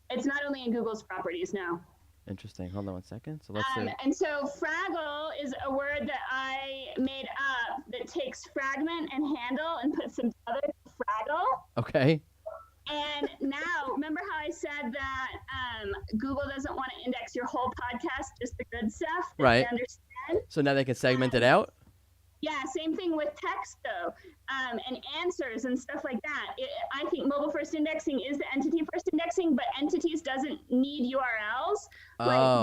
It's not only in Google's properties, no. Interesting. Hold on one second. So let's see. And so Fraggle is a word that I made up that takes fragment and handle and puts them together to Fraggle. Okay. And now, remember how I said that Google doesn't want to index your whole podcast, just the good stuff that they understand? So now they can segment it out? Yeah, same thing with text, though, and answers and stuff like that. I think mobile-first indexing is the entity-first indexing, but entities doesn't need URLs.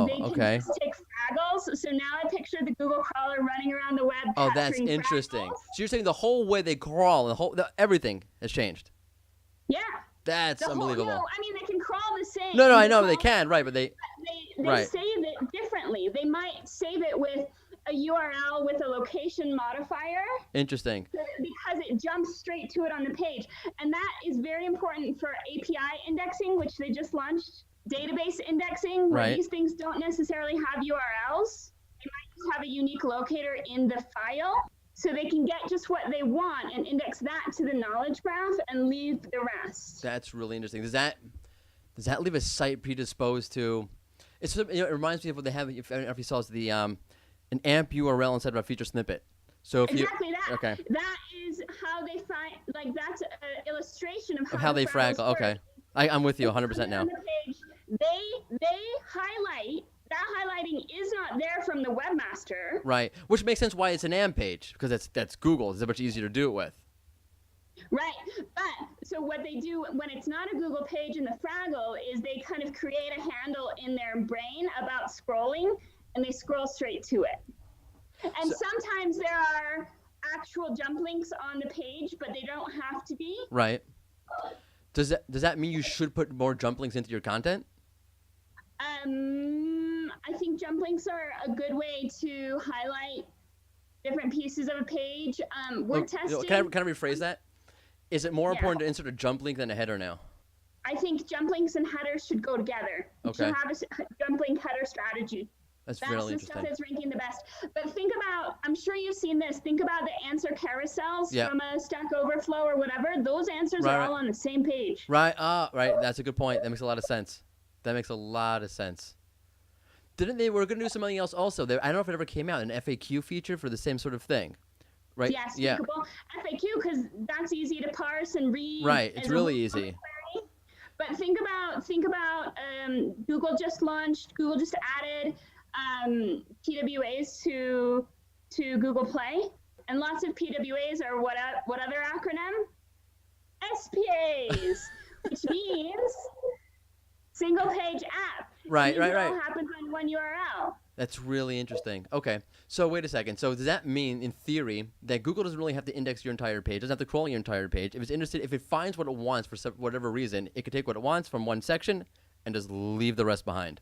They can just take Fraggles. So now I picture the Google crawler running around the web. Oh, that's interesting. Fraggles. So you're saying the whole way they crawl, everything has changed? Yeah. That's unbelievable. I mean, they can crawl the same. No, I know they can, right? But they save it differently. They might save it with a URL with a location modifier. Interesting. Because it jumps straight to it on the page. And that is very important for API indexing, which they just launched. Database indexing, where these things don't necessarily have URLs. They might just have a unique locator in the file. So they can get just what they want and index that to the knowledge graph and leave the rest. That's really interesting. Does that leave a site predisposed to? It reminds me of what they have. If you saw, it's the an AMP URL instead of a feature snippet. So if exactly that. Okay. That is how they find. Like that's an illustration of how they Fraggle. Okay, I'm with you 100% now. On the page, they highlight. That highlighting is not there from the webmaster. Right, which makes sense why it's an AMP page, because that's Google. It's much easier to do it with. Right, but so what they do when it's not a Google page in the Fraggle is they kind of create a handle in their brain about scrolling, and they scroll straight to it. And sometimes there are actual jump links on the page, but they don't have to be. Right. Does that mean you should put more jump links into your content? I think jump links are a good way to highlight different pieces of a page. We're testing. Can I rephrase that? Is it more important to insert a jump link than a header now? I think jump links and headers should go together. You should have a jump link header strategy. That's really interesting. That's the stuff that's ranking the best. But think about, I'm sure you've seen this, think about the answer carousels from a Stack Overflow or whatever. Those answers are all on the same page. Right. Right. That's a good point. That makes a lot of sense. They were going to do something else also? I don't know if it ever came out, an FAQ feature for the same sort of thing. Right? Yes. Yeah. FAQ, because that's easy to parse and read. Right. It's really easy. But think about Google just added PWAs to Google Play, and lots of PWAs are what other acronym? SPAs, which means single page app. Right. It all happens on one URL. That's really interesting. Okay, so wait a second. So does that mean, in theory, that Google doesn't really have to index your entire page, doesn't have to crawl your entire page? If it's interested, if it finds what it wants for whatever reason, it could take what it wants from one section and just leave the rest behind.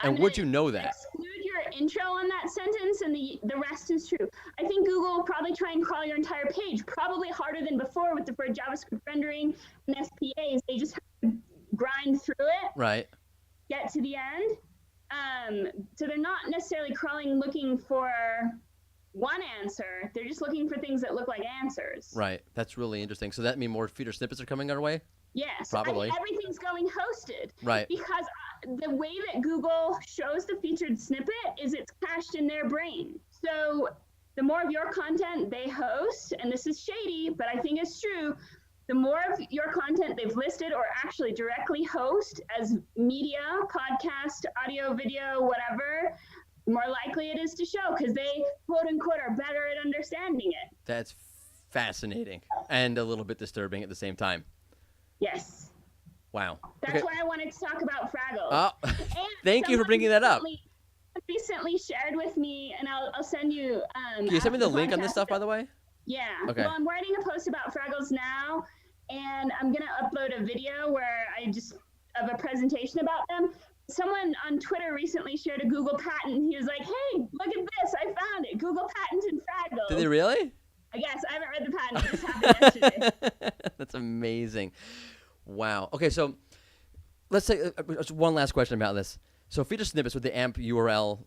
And would you know that? Exclude your intro on that sentence, and the rest is true. I think Google will probably try and crawl your entire page, probably harder than before for JavaScript rendering and SPAs. They just have to grind through it. Right. Get to the end. So they're not necessarily crawling looking for one answer. They're just looking for things that look like answers. Right. That's really interesting. So that means more feature snippets are coming our way? Yes. Probably. Everything's going hosted. Right. Because the way that Google shows the featured snippet is it's cached in their brain. So the more of your content they host, and this is shady, but I think it's true, the more of your content they've listed or actually directly host as media, podcast, audio, video, whatever, the more likely it is to show, because they, quote unquote, are better at understanding it. That's fascinating and a little bit disturbing at the same time. Yes. Wow. That's why I wanted to talk about Fraggles. Oh, thank you for bringing that up. Recently shared with me, and I'll send you. Can you send me the link on this stuff, by the way? Yeah. Okay. Well, I'm writing a post about Fraggles now, and I'm gonna upload a video where of a presentation about them. Someone on Twitter recently shared a Google patent. He was like, "Hey, look at this! I found it. Google patented Fraggles." Did they really? I guess I haven't read the patent. It just happened yesterday. That's amazing. Wow. Okay, so let's say one last question about this. So feature snippets with the AMP URL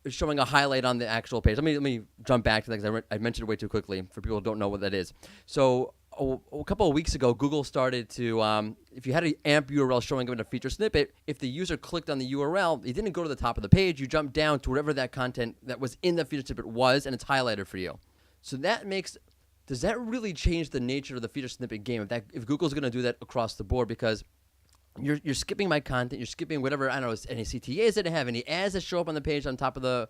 showing a highlight on the actual page. Let me jump back to that because I mentioned it way too quickly for people who don't know what that is. So a couple of weeks ago, Google started to, if you had an AMP URL showing up in a feature snippet, if the user clicked on the URL, it didn't go to the top of the page. You jump down to whatever that content that was in the feature snippet was, and it's highlighted for you. So does that really change the nature of the feature snippet game? If Google's going to do that across the board, because you're skipping my content, you're skipping whatever, I don't know, any CTAs that I have, any ads that show up on the page on top of the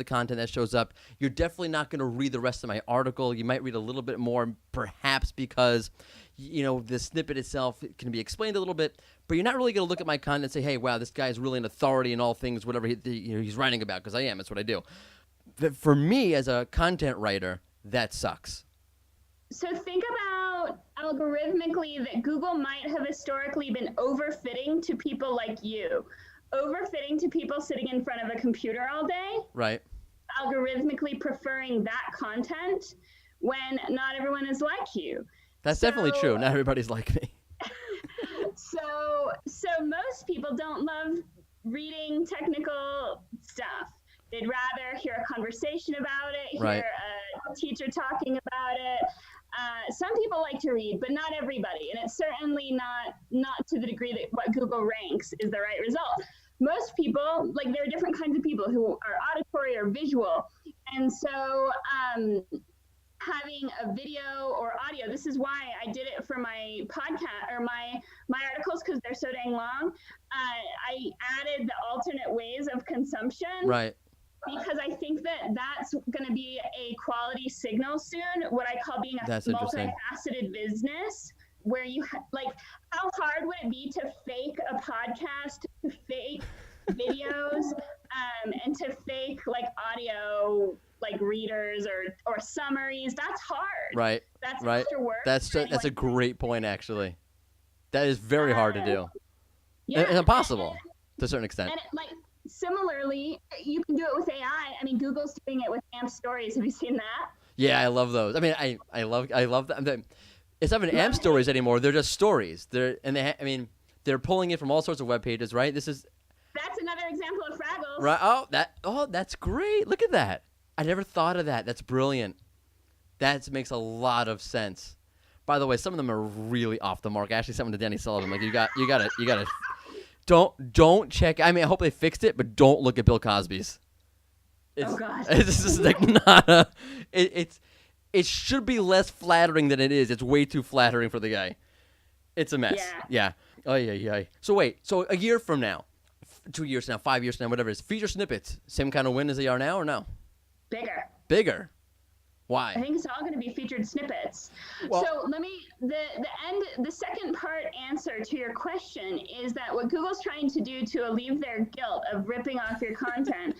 content that shows up. You're definitely not going to read the rest of my article. You might read a little bit more, perhaps because the snippet itself can be explained a little bit, but you're not really going to look at my content and say, hey, wow, this guy is really an authority in all things, whatever he's writing about, because I am. That's what I do. But for me as a content writer, that sucks. So think about algorithmically that Google might have historically been overfitting to people like you, overfitting to people sitting in front of a computer all day. Right. Algorithmically preferring that content when not everyone is like you. That's definitely true. Not everybody's like me. So most people don't love reading technical stuff. They'd rather hear a conversation about it, hear a teacher talking about it. Some people like to read, but not everybody. And it's certainly not to the degree that what Google ranks is the right result. Most people, there are different kinds of people who are auditory or visual. And so having a video or audio, this is why I did it for my podcast or my articles, because they're so dang long. I added the alternate ways of consumption. Right. Because I think that's going to be a quality signal soon, what I call being a multifaceted business, where you how hard would it be to fake a podcast, to fake videos, into fake like audio like readers or summaries. That's hard. Right. That's Right. extra work. That's a great point, actually. That is very hard to do. Yeah, and impossible to a certain extent. And like similarly, you can do it with AI. I mean, Google's doing it with AMP stories. Have you seen that? Yeah, I love those. I mean, I love that. It's not even AMP stories anymore. They're just stories. They're pulling it from all sorts of web pages, right? That's another example of Fraggles. Right. That's great. Look at that. I never thought of that. That's brilliant. That makes a lot of sense. By the way, some of them are really off the mark. Actually, something to Danny Sullivan. Like you gotta. Don't check. I mean, I hope they fixed it, but don't look at Bill Cosby's. Oh gosh. It's just like not a. It should be less flattering than it is. It's way too flattering for the guy. It's a mess. Yeah. Oh yeah. So wait. So a year from now, 2 years from now, 5 years from now, whatever it is, feature snippets, same kind of win as they are now, or no? Bigger. Why? I think it's all going to be featured snippets. Well, so the second part answer to your question is that what Google's trying to do to alleviate their guilt of ripping off your content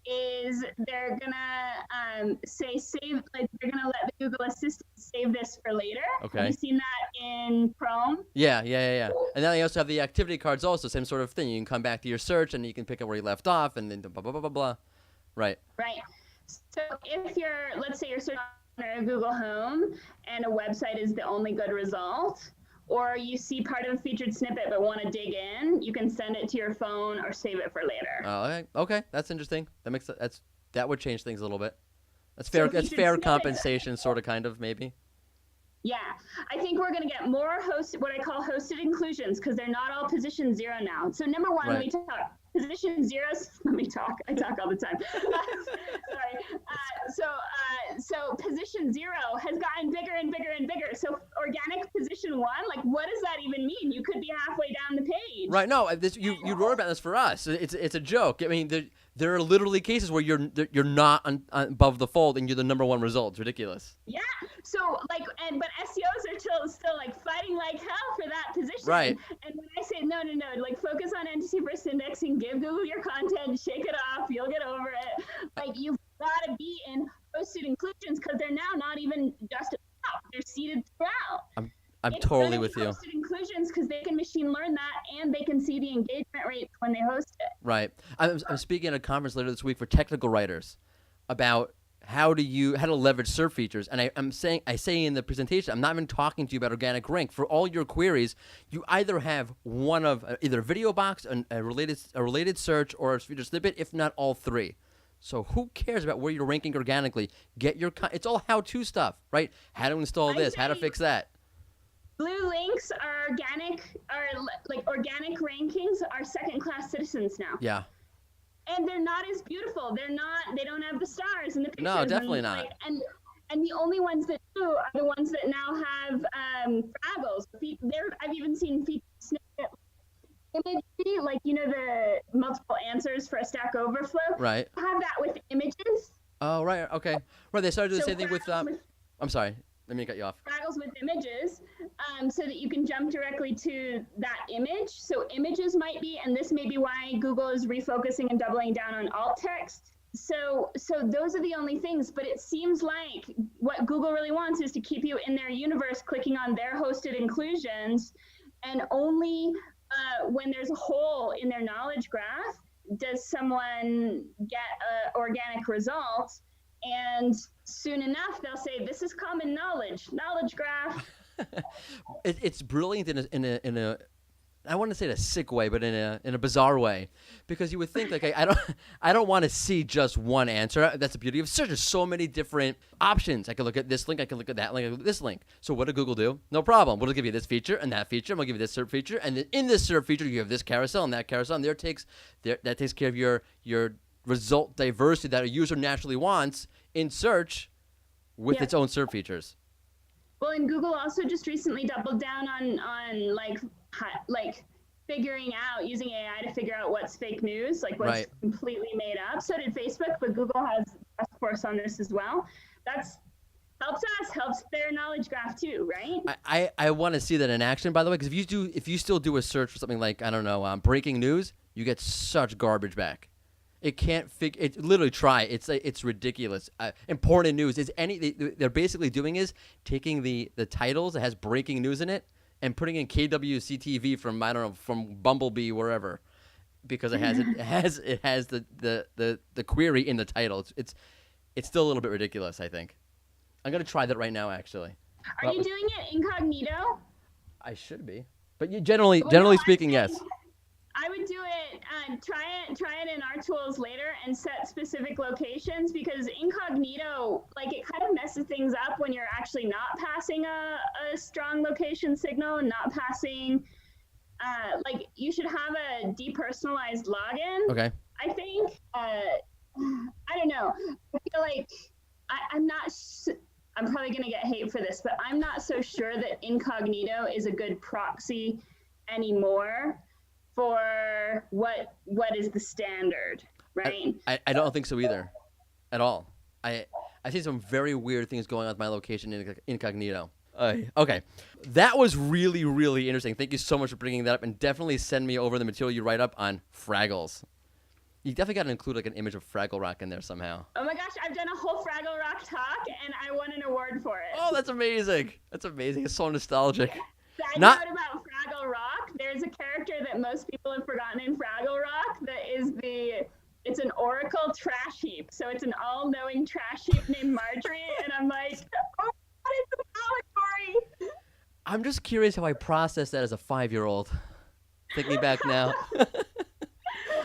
is they're gonna they're gonna let the Google Assistant save this for later. Okay. Have you seen that in Chrome? Yeah. And then they also have the activity cards also, same sort of thing. You can come back to your search and you can pick up where you left off and then blah, blah, blah, blah, blah. Right. So if let's say you're searching on Google Home and a website is the only good result, or you see part of a featured snippet but want to dig in, you can send it to your phone or save it for later. Oh, okay. That's interesting. That would change things a little bit. That's fair. That's fair compensation, sort of, kind of, maybe. Yeah, I think we're going to get more what I call hosted inclusions, because they're not all position 0 now. So number one, let me talk. Position 0's, let me talk. I talk all the time. Sorry. So position 0 has gotten bigger and bigger and bigger. So organic position 1, like what does that even mean? You could be halfway down the page. Right. No, you wrote about this for us. It's a joke. I mean, there are literally cases where you're not above the fold and you're the number one result. It's ridiculous. Yeah. So but SEOs are still like fighting like hell for that position. Right. And when I say no, like focus on entity first indexing, give Google your content, shake it off, you'll get over it. Like you've got to be in hosted inclusions, because they're now not even just at the top; they're seated throughout. I'm totally with you. Hosted inclusions, because they can machine learn that and they can see the engagement rates when they host it. Right. I'm speaking at a conference later this week for technical writers about how to leverage SERP features. And I say in the presentation, I'm not even talking to you about organic rank. For all your queries, you either have one of either a video box, a related search, or a feature snippet, if not all three. So who cares about where you're ranking organically? It's all how-to stuff, right? How to install this, how to fix that. Blue links are organic rankings are second-class citizens now. Yeah. And they're not as beautiful. They don't have the stars and the pictures. No, definitely not. And the only ones that do are the ones that now have Fraggles. I've even seen featured snippet imagery, like the multiple answers for a Stack Overflow. Right. Have that with images. Oh, right. Okay. Right. They started to do the same thing with. I'm sorry. Let me cut you off. Fraggles with images, so that you can jump directly to that image. So images might be, and this may be why Google is refocusing and doubling down on alt text. So those are the only things, but it seems like what Google really wants is to keep you in their universe, clicking on their hosted inclusions, and only when there's a hole in their knowledge graph does someone get an organic result. And soon enough, they'll say, this is common knowledge graph. It's brilliant in a I want to say in a sick way, but in a bizarre way, because you would think like I don't want to see just one answer. That's the beauty of search. There's so many different options. I can look at this link. I can look at that link. I can look at this link. So what did Google do? No problem. We'll give you this feature and that feature. And we'll give you this SERP feature. And then in this SERP feature, you have this carousel and that carousel. And that takes care of your result diversity that a user naturally wants in search with its own SERP features. Well, and Google also just recently doubled down on like figuring out, using AI to figure out what's fake news, like what's completely made up. So did Facebook, but Google has a task force on this as well. That's helps their knowledge graph too, right? I want to see that in action, by the way, because if you still do a search for something like, I don't know, breaking news, you get such garbage back. It can't figure. It literally try. It's ridiculous. Important news is they're basically doing is taking the titles that has breaking news in it and putting in KWCTV from I don't know from Bumblebee wherever, because it has the query in the title. It's still a little bit ridiculous. I think I'm gonna try that right now. Actually, are you doing it incognito? I should be, but generally speaking, yes. I would do it. Try it in our tools later and set specific locations, because incognito, like, it kind of messes things up when you're actually not passing a strong location signal and not passing. Like, you should have a depersonalized login. Okay. I think. I don't know. I feel like I'm not. I'm probably gonna get hate for this, but I'm not so sure that incognito is a good proxy anymore for what is the standard, right? I don't think so either, at all. I see some very weird things going on with my location in incognito. Okay, that was really, really interesting. Thank you so much for bringing that up, and definitely send me over the material you write up on Fraggles. You definitely got to include like an image of Fraggle Rock in there somehow. Oh my gosh, I've done a whole Fraggle Rock talk, and I won an award for it. Oh, that's amazing. That's amazing. It's so nostalgic. Side note about Fraggle Rock, there's a character that most people have forgotten in Fraggle Rock that is it's an oracle trash heap. So it's an all-knowing trash heap named Marjorie, and I'm like, oh, what is the allegory? I'm just curious how I processed that as a 5-year-old. Thinking back now.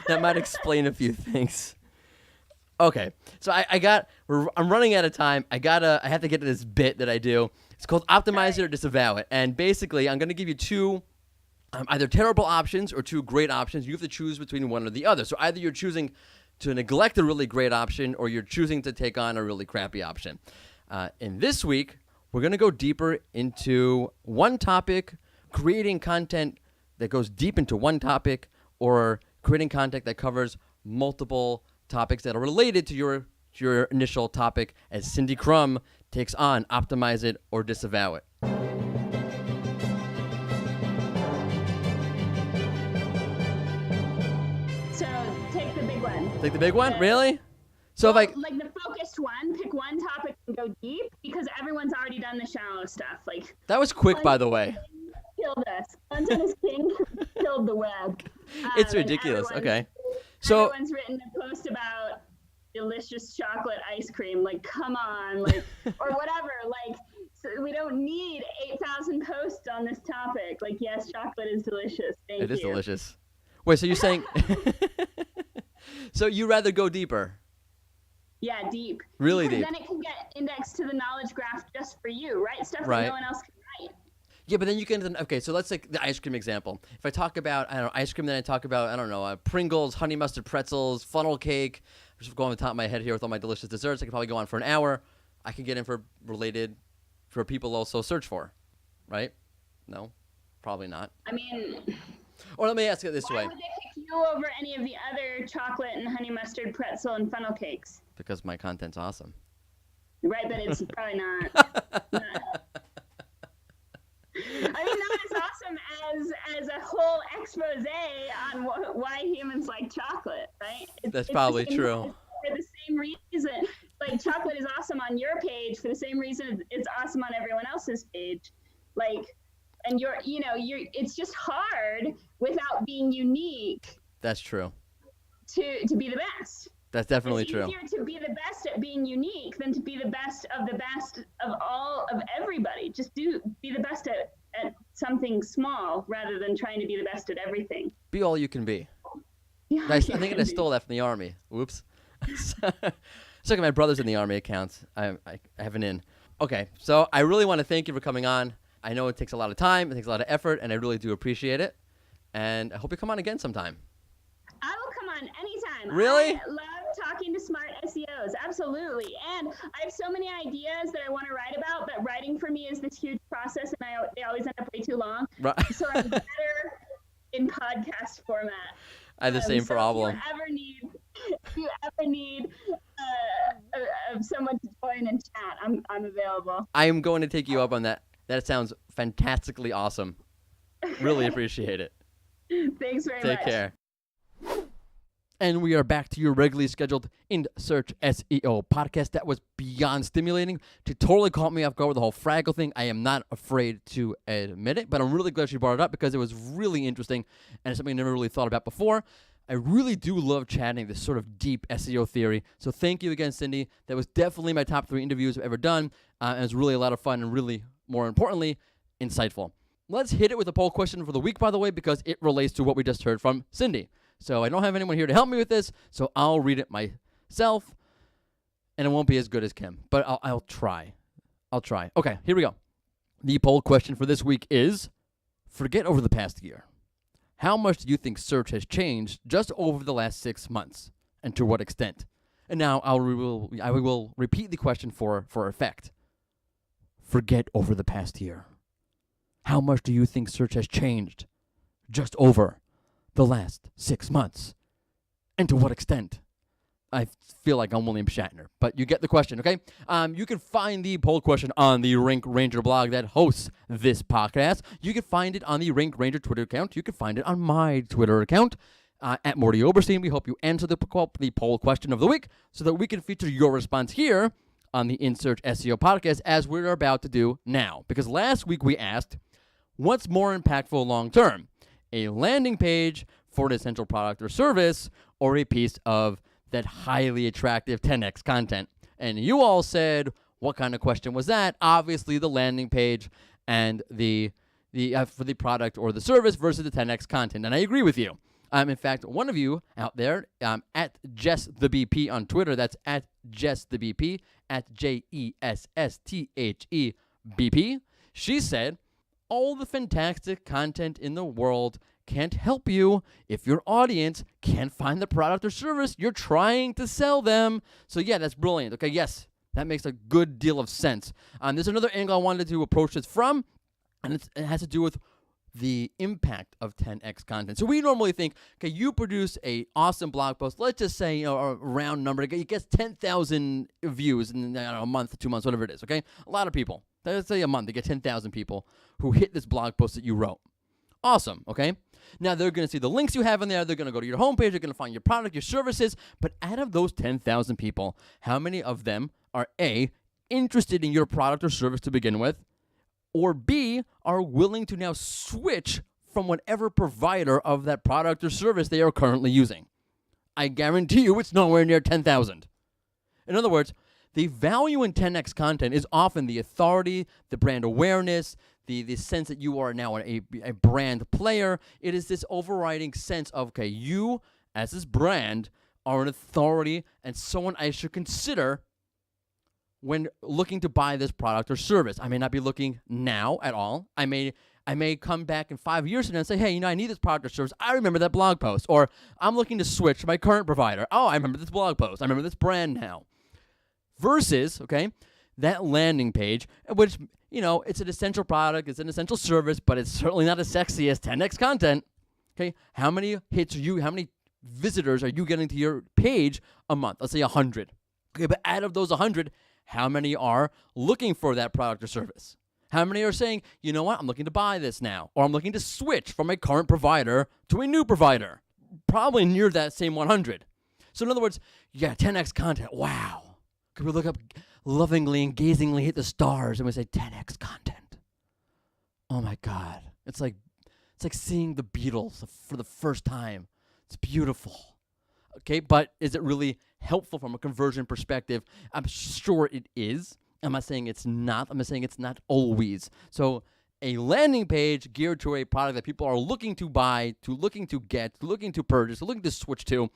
That might explain a few things. Okay, so I'm running out of time. I have to get to this bit that I do. It's called Optimize It or Disavow It. And basically, I'm going to give you two either terrible options or two great options. You have to choose between one or the other. So either you're choosing to neglect a really great option or you're choosing to take on a really crappy option. And this week, we're going to go deeper into one topic, creating content that goes deep into one topic, or creating content that covers multiple topics that are related to your initial topic, as Cindy Krum takes on Optimize It or Disavow It. So take the big one. Take the big one? Really? So like the focused one, pick one topic and go deep, because everyone's already done the shallow stuff. Like, that was quick, by the way. Killed us. Content is king. Killed the web. It's ridiculous. Okay. So everyone's written a post about delicious chocolate ice cream. Like, come on, like, or whatever. Like, so we don't need 8,000 posts on this topic. Like, yes, chocolate is delicious. Thank you. It is delicious. Wait, so you're saying? So you rather go deeper? Yeah, deep. Really because deep. Then it can get indexed to the knowledge graph just for you, right? Stuff Right. that no one else can write. Yeah, but then you can. Okay, so let's take the ice cream example. If I talk about ice cream, then I talk about Pringles, honey mustard pretzels, funnel cake. I'm just going on the top of my head here with all my delicious desserts. I could probably go on for an hour. I can get in for people also search for, right? No, probably not. I mean, or let me ask it this way. Why would they pick you over any of the other chocolate and honey mustard pretzel and funnel cakes? Because my content's awesome. Right, but it's probably not. I mean, not as awesome as a whole expose on why humans like chocolate, right? That's probably true. For the same reason, like, chocolate is awesome on your page for the same reason it's awesome on everyone else's page. Like, and it's just hard without being unique. That's true. To be the best. That's definitely true. It's easier to be the best at being unique than to be the best of all of everybody. Just be the best at something small rather than trying to be the best at everything. Be all you can be. Yeah, I think I stole that from the Army. Whoops. So my brother's in the Army account. I have an in. Okay, so I really want to thank you for coming on. I know it takes a lot of time, it takes a lot of effort, and I really do appreciate it. And I hope you come on again sometime. I will come on anytime. Really? I love talking to smart SEOs. Absolutely. And I have so many ideas that I want to write about, but writing for me is this huge process, and they always end up way too long. Right. So I'm better in podcast format. I have the same problem. If you ever need someone to join and chat, I'm available. I am going to take you up on that. That sounds fantastically awesome. Really appreciate it. Thanks very much. Take care. And we are back to your regularly scheduled In Search SEO podcast. That was beyond stimulating. She totally caught me off guard with the whole Fraggle thing. I am not afraid to admit it, but I'm really glad she brought it up because it was really interesting and it's something I never really thought about before. I really do love chatting this sort of deep SEO theory. So thank you again, Cindy. That was definitely my top 3 interviews I've ever done. And it was really a lot of fun and really, more importantly, insightful. Let's hit it with a poll question for the week, by the way, because it relates to what we just heard from Cindy. So I don't have anyone here to help me with this, so I'll read it myself, and it won't be as good as Kim, but I'll try. Okay, here we go. The poll question for this week is, forget over the past year. How much do you think search has changed just over the last 6 months, and to what extent? And now I will repeat the question for effect. Forget over the past year. How much do you think search has changed just over the last 6 months? And to what extent? I feel like I'm William Shatner, but you get the question, okay? You can find the poll question on the Rink Ranger blog that hosts this podcast. You can find it on the Rink Ranger Twitter account. You can find it on my Twitter account, at Morty Oberstein. We hope you answer the poll question of the week so that we can feature your response here on the In Search SEO podcast as we're about to do now. Because last week we asked, what's more impactful long-term? A landing page for an essential product or service, or a piece of that highly attractive 10x content? And you all said, what kind of question was that? Obviously, the landing page and the for the product or the service versus the 10x content. And I agree with you. In fact, one of you out there, at Jess the BP on Twitter, that's at Jess the BP, at JESSTHEBP, she said, all the fantastic content in the world can't help you if your audience can't find the product or service you're trying to sell them. So yeah, that's brilliant. Okay, yes, that makes a good deal of sense. There's another angle I wanted to approach this from, and it has to do with the impact of 10x content. So we normally think, okay, you produce a awesome blog post, let's just say, a round number, it gets 10,000 views in a month, 2 months, whatever it is, okay? A lot of people. Let's say a month, they get 10,000 people who hit this blog post that you wrote. Awesome, okay? Now, they're going to see the links you have in there. They're going to go to your homepage. They're going to find your product, your services. But out of those 10,000 people, how many of them are A, interested in your product or service to begin with, or B, are willing to now switch from whatever provider of that product or service they are currently using? I guarantee you it's nowhere near 10,000. In other words, the value in 10x content is often the authority, the brand awareness, the sense that you are now a brand player. It is this overriding sense of, okay, you as this brand are an authority and someone I should consider when looking to buy this product or service. I may not be looking now at all. I may come back in 5 years from now and say, hey, I need this product or service. I remember that blog post. Or I'm looking to switch to my current provider. Oh, I remember this blog post. I remember this brand now. Versus, okay, that landing page, which, it's an essential product, it's an essential service, but it's certainly not as sexy as 10x content. Okay, how many hits how many visitors are you getting to your page a month? Let's say 100. Okay, but out of those 100, how many are looking for that product or service? How many are saying, you know what, I'm looking to buy this now, or I'm looking to switch from my current provider to a new provider? Probably near that same 100. So in other words, 10x content, wow. Could we look up lovingly and gazingly, hit the stars, and we say 10x content? Oh my God. It's like seeing the Beatles for the first time. It's beautiful. Okay, but is it really helpful from a conversion perspective? I'm sure it is. I'm not saying it's not. I'm saying it's not always. So a landing page geared to a product that people are looking to buy, looking to get, looking to purchase, looking to switch to,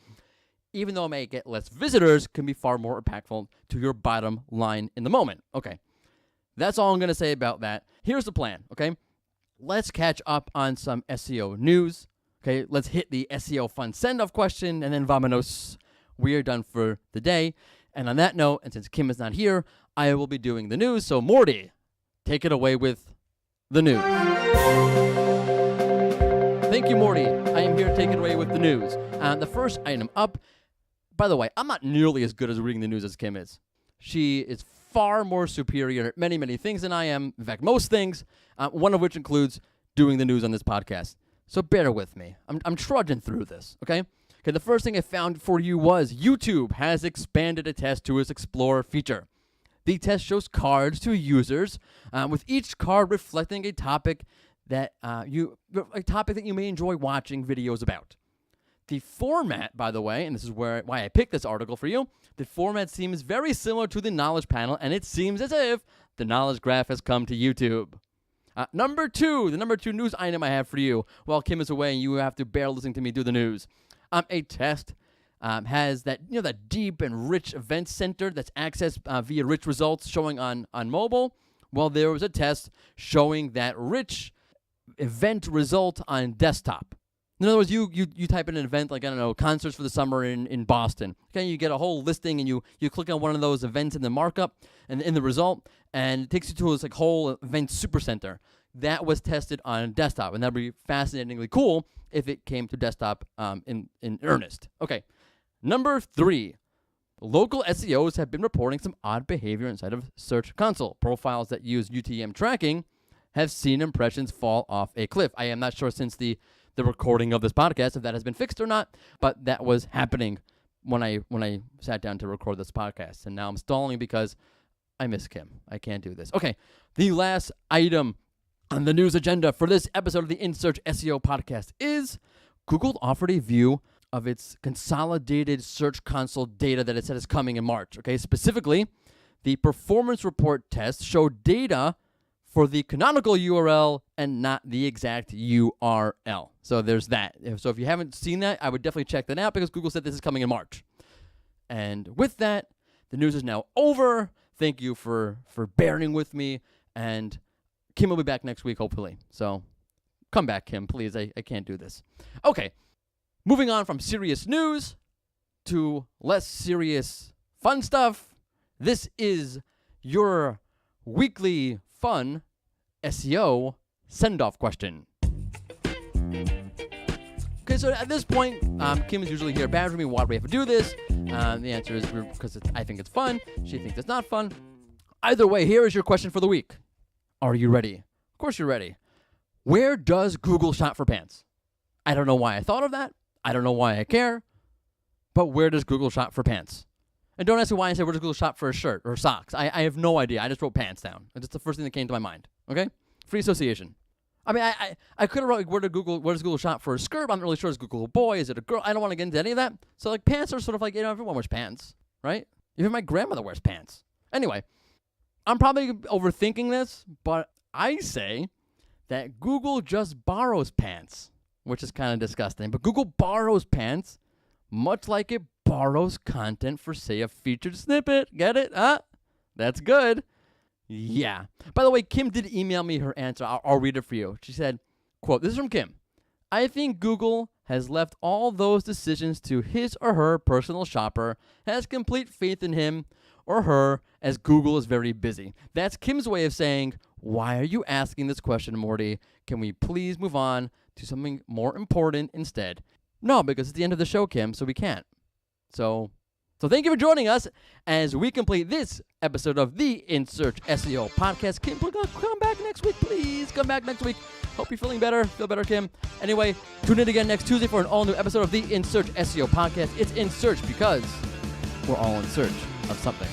even though it may get less visitors, can be far more impactful to your bottom line in the moment. Okay, that's all I'm going to say about that. Here's the plan, okay? Let's catch up on some SEO news. Okay, let's hit the SEO fun send-off question, and then vamonos. We are done for the day. And on that note, and since Kim is not here, I will be doing the news. So, Morty, take it away with the news. Thank you, Morty. I am here to take it away with the news. The first item up. By the way, I'm not nearly as good at reading the news as Kim is. She is far more superior at many, many things than I am. In fact, most things, one of which includes doing the news on this podcast. So bear with me. I'm trudging through this, okay? Okay, the first thing I found for you was YouTube has expanded a test to its Explorer feature. The test shows cards to users, with each card reflecting a topic that you may enjoy watching videos about. The format, by the way, and this is why I picked this article for you, the format seems very similar to the knowledge panel, and it seems as if the knowledge graph has come to YouTube. The number two news item I have for you, while Kim is away and you have to bear listening to me do the news. A test has that deep and rich event center that's accessed via rich results showing on mobile. Well, there was a test showing that rich event result on desktop. In other words, you type in an event like, I don't know, concerts for the summer in Boston. Okay, you get a whole listing and you click on one of those events in the markup and in the result, and it takes you to this whole event supercenter. That was tested on desktop, and that'd be fascinatingly cool if it came to desktop in earnest. Okay, number 3. Local SEOs have been reporting some odd behavior inside of Search Console. Profiles that use UTM tracking have seen impressions fall off a cliff. I am not sure since the recording of this podcast if that has been fixed or not, but that was happening when I sat down to record this podcast. And now I'm stalling because I miss Kim. I can't do this. Okay, the last item on the news agenda for this episode of the In Search SEO podcast is Google offered a view of its consolidated Search Console data that it said is coming in March. Okay, specifically, the performance report test showed data for the canonical URL and not the exact URL. So there's that. So if you haven't seen that, I would definitely check that out because Google said this is coming in March. And with that, the news is now over. Thank you for bearing with me, and Kim will be back next week, hopefully. So come back, Kim, please. I can't do this. Okay, moving on from serious news to less serious fun stuff. This is your weekly fun SEO send-off question. Okay, so at this point, Kim is usually here badgering me. Why do we have to do this? The answer is because I think it's fun. She thinks it's not fun. Either way, here is your question for the week. Are you ready? Of course you're ready. Where does Google shop for pants? I don't know why I thought of that. I don't know why I care. But where does Google shop for pants? And don't ask me why I said where does Google shop for a shirt or socks. I have no idea. I just wrote pants down. It's the first thing that came to my mind. Okay? Free association. I mean, I could have wrote where does Google shop for a skirt? I'm not really sure. Is Google a boy? Is it a girl? I don't want to get into any of that. So like pants are sort of like, everyone wears pants, right? Even my grandmother wears pants. Anyway, I'm probably overthinking this, but I say that Google just borrows pants, which is kind of disgusting. But Google borrows pants, much like it borrows content for, say, a featured snippet. Get it? That's good. Yeah. By the way, Kim did email me her answer. I'll read it for you. She said, quote, this is from Kim. I think Google has left all those decisions to his or her personal shopper, has complete faith in him or her, as Google is very busy. That's Kim's way of saying, why are you asking this question, Morty? Can we please move on to something more important instead? No, because it's the end of the show, Kim, so we can't. So thank you for joining us as we complete this episode of the In Search SEO podcast. Kim, come back next week, please. Come back next week. Hope you're feeling better. Feel better, Kim. Anyway, tune in again next Tuesday for an all-new episode of the In Search SEO podcast. It's In Search because we're all in search of something.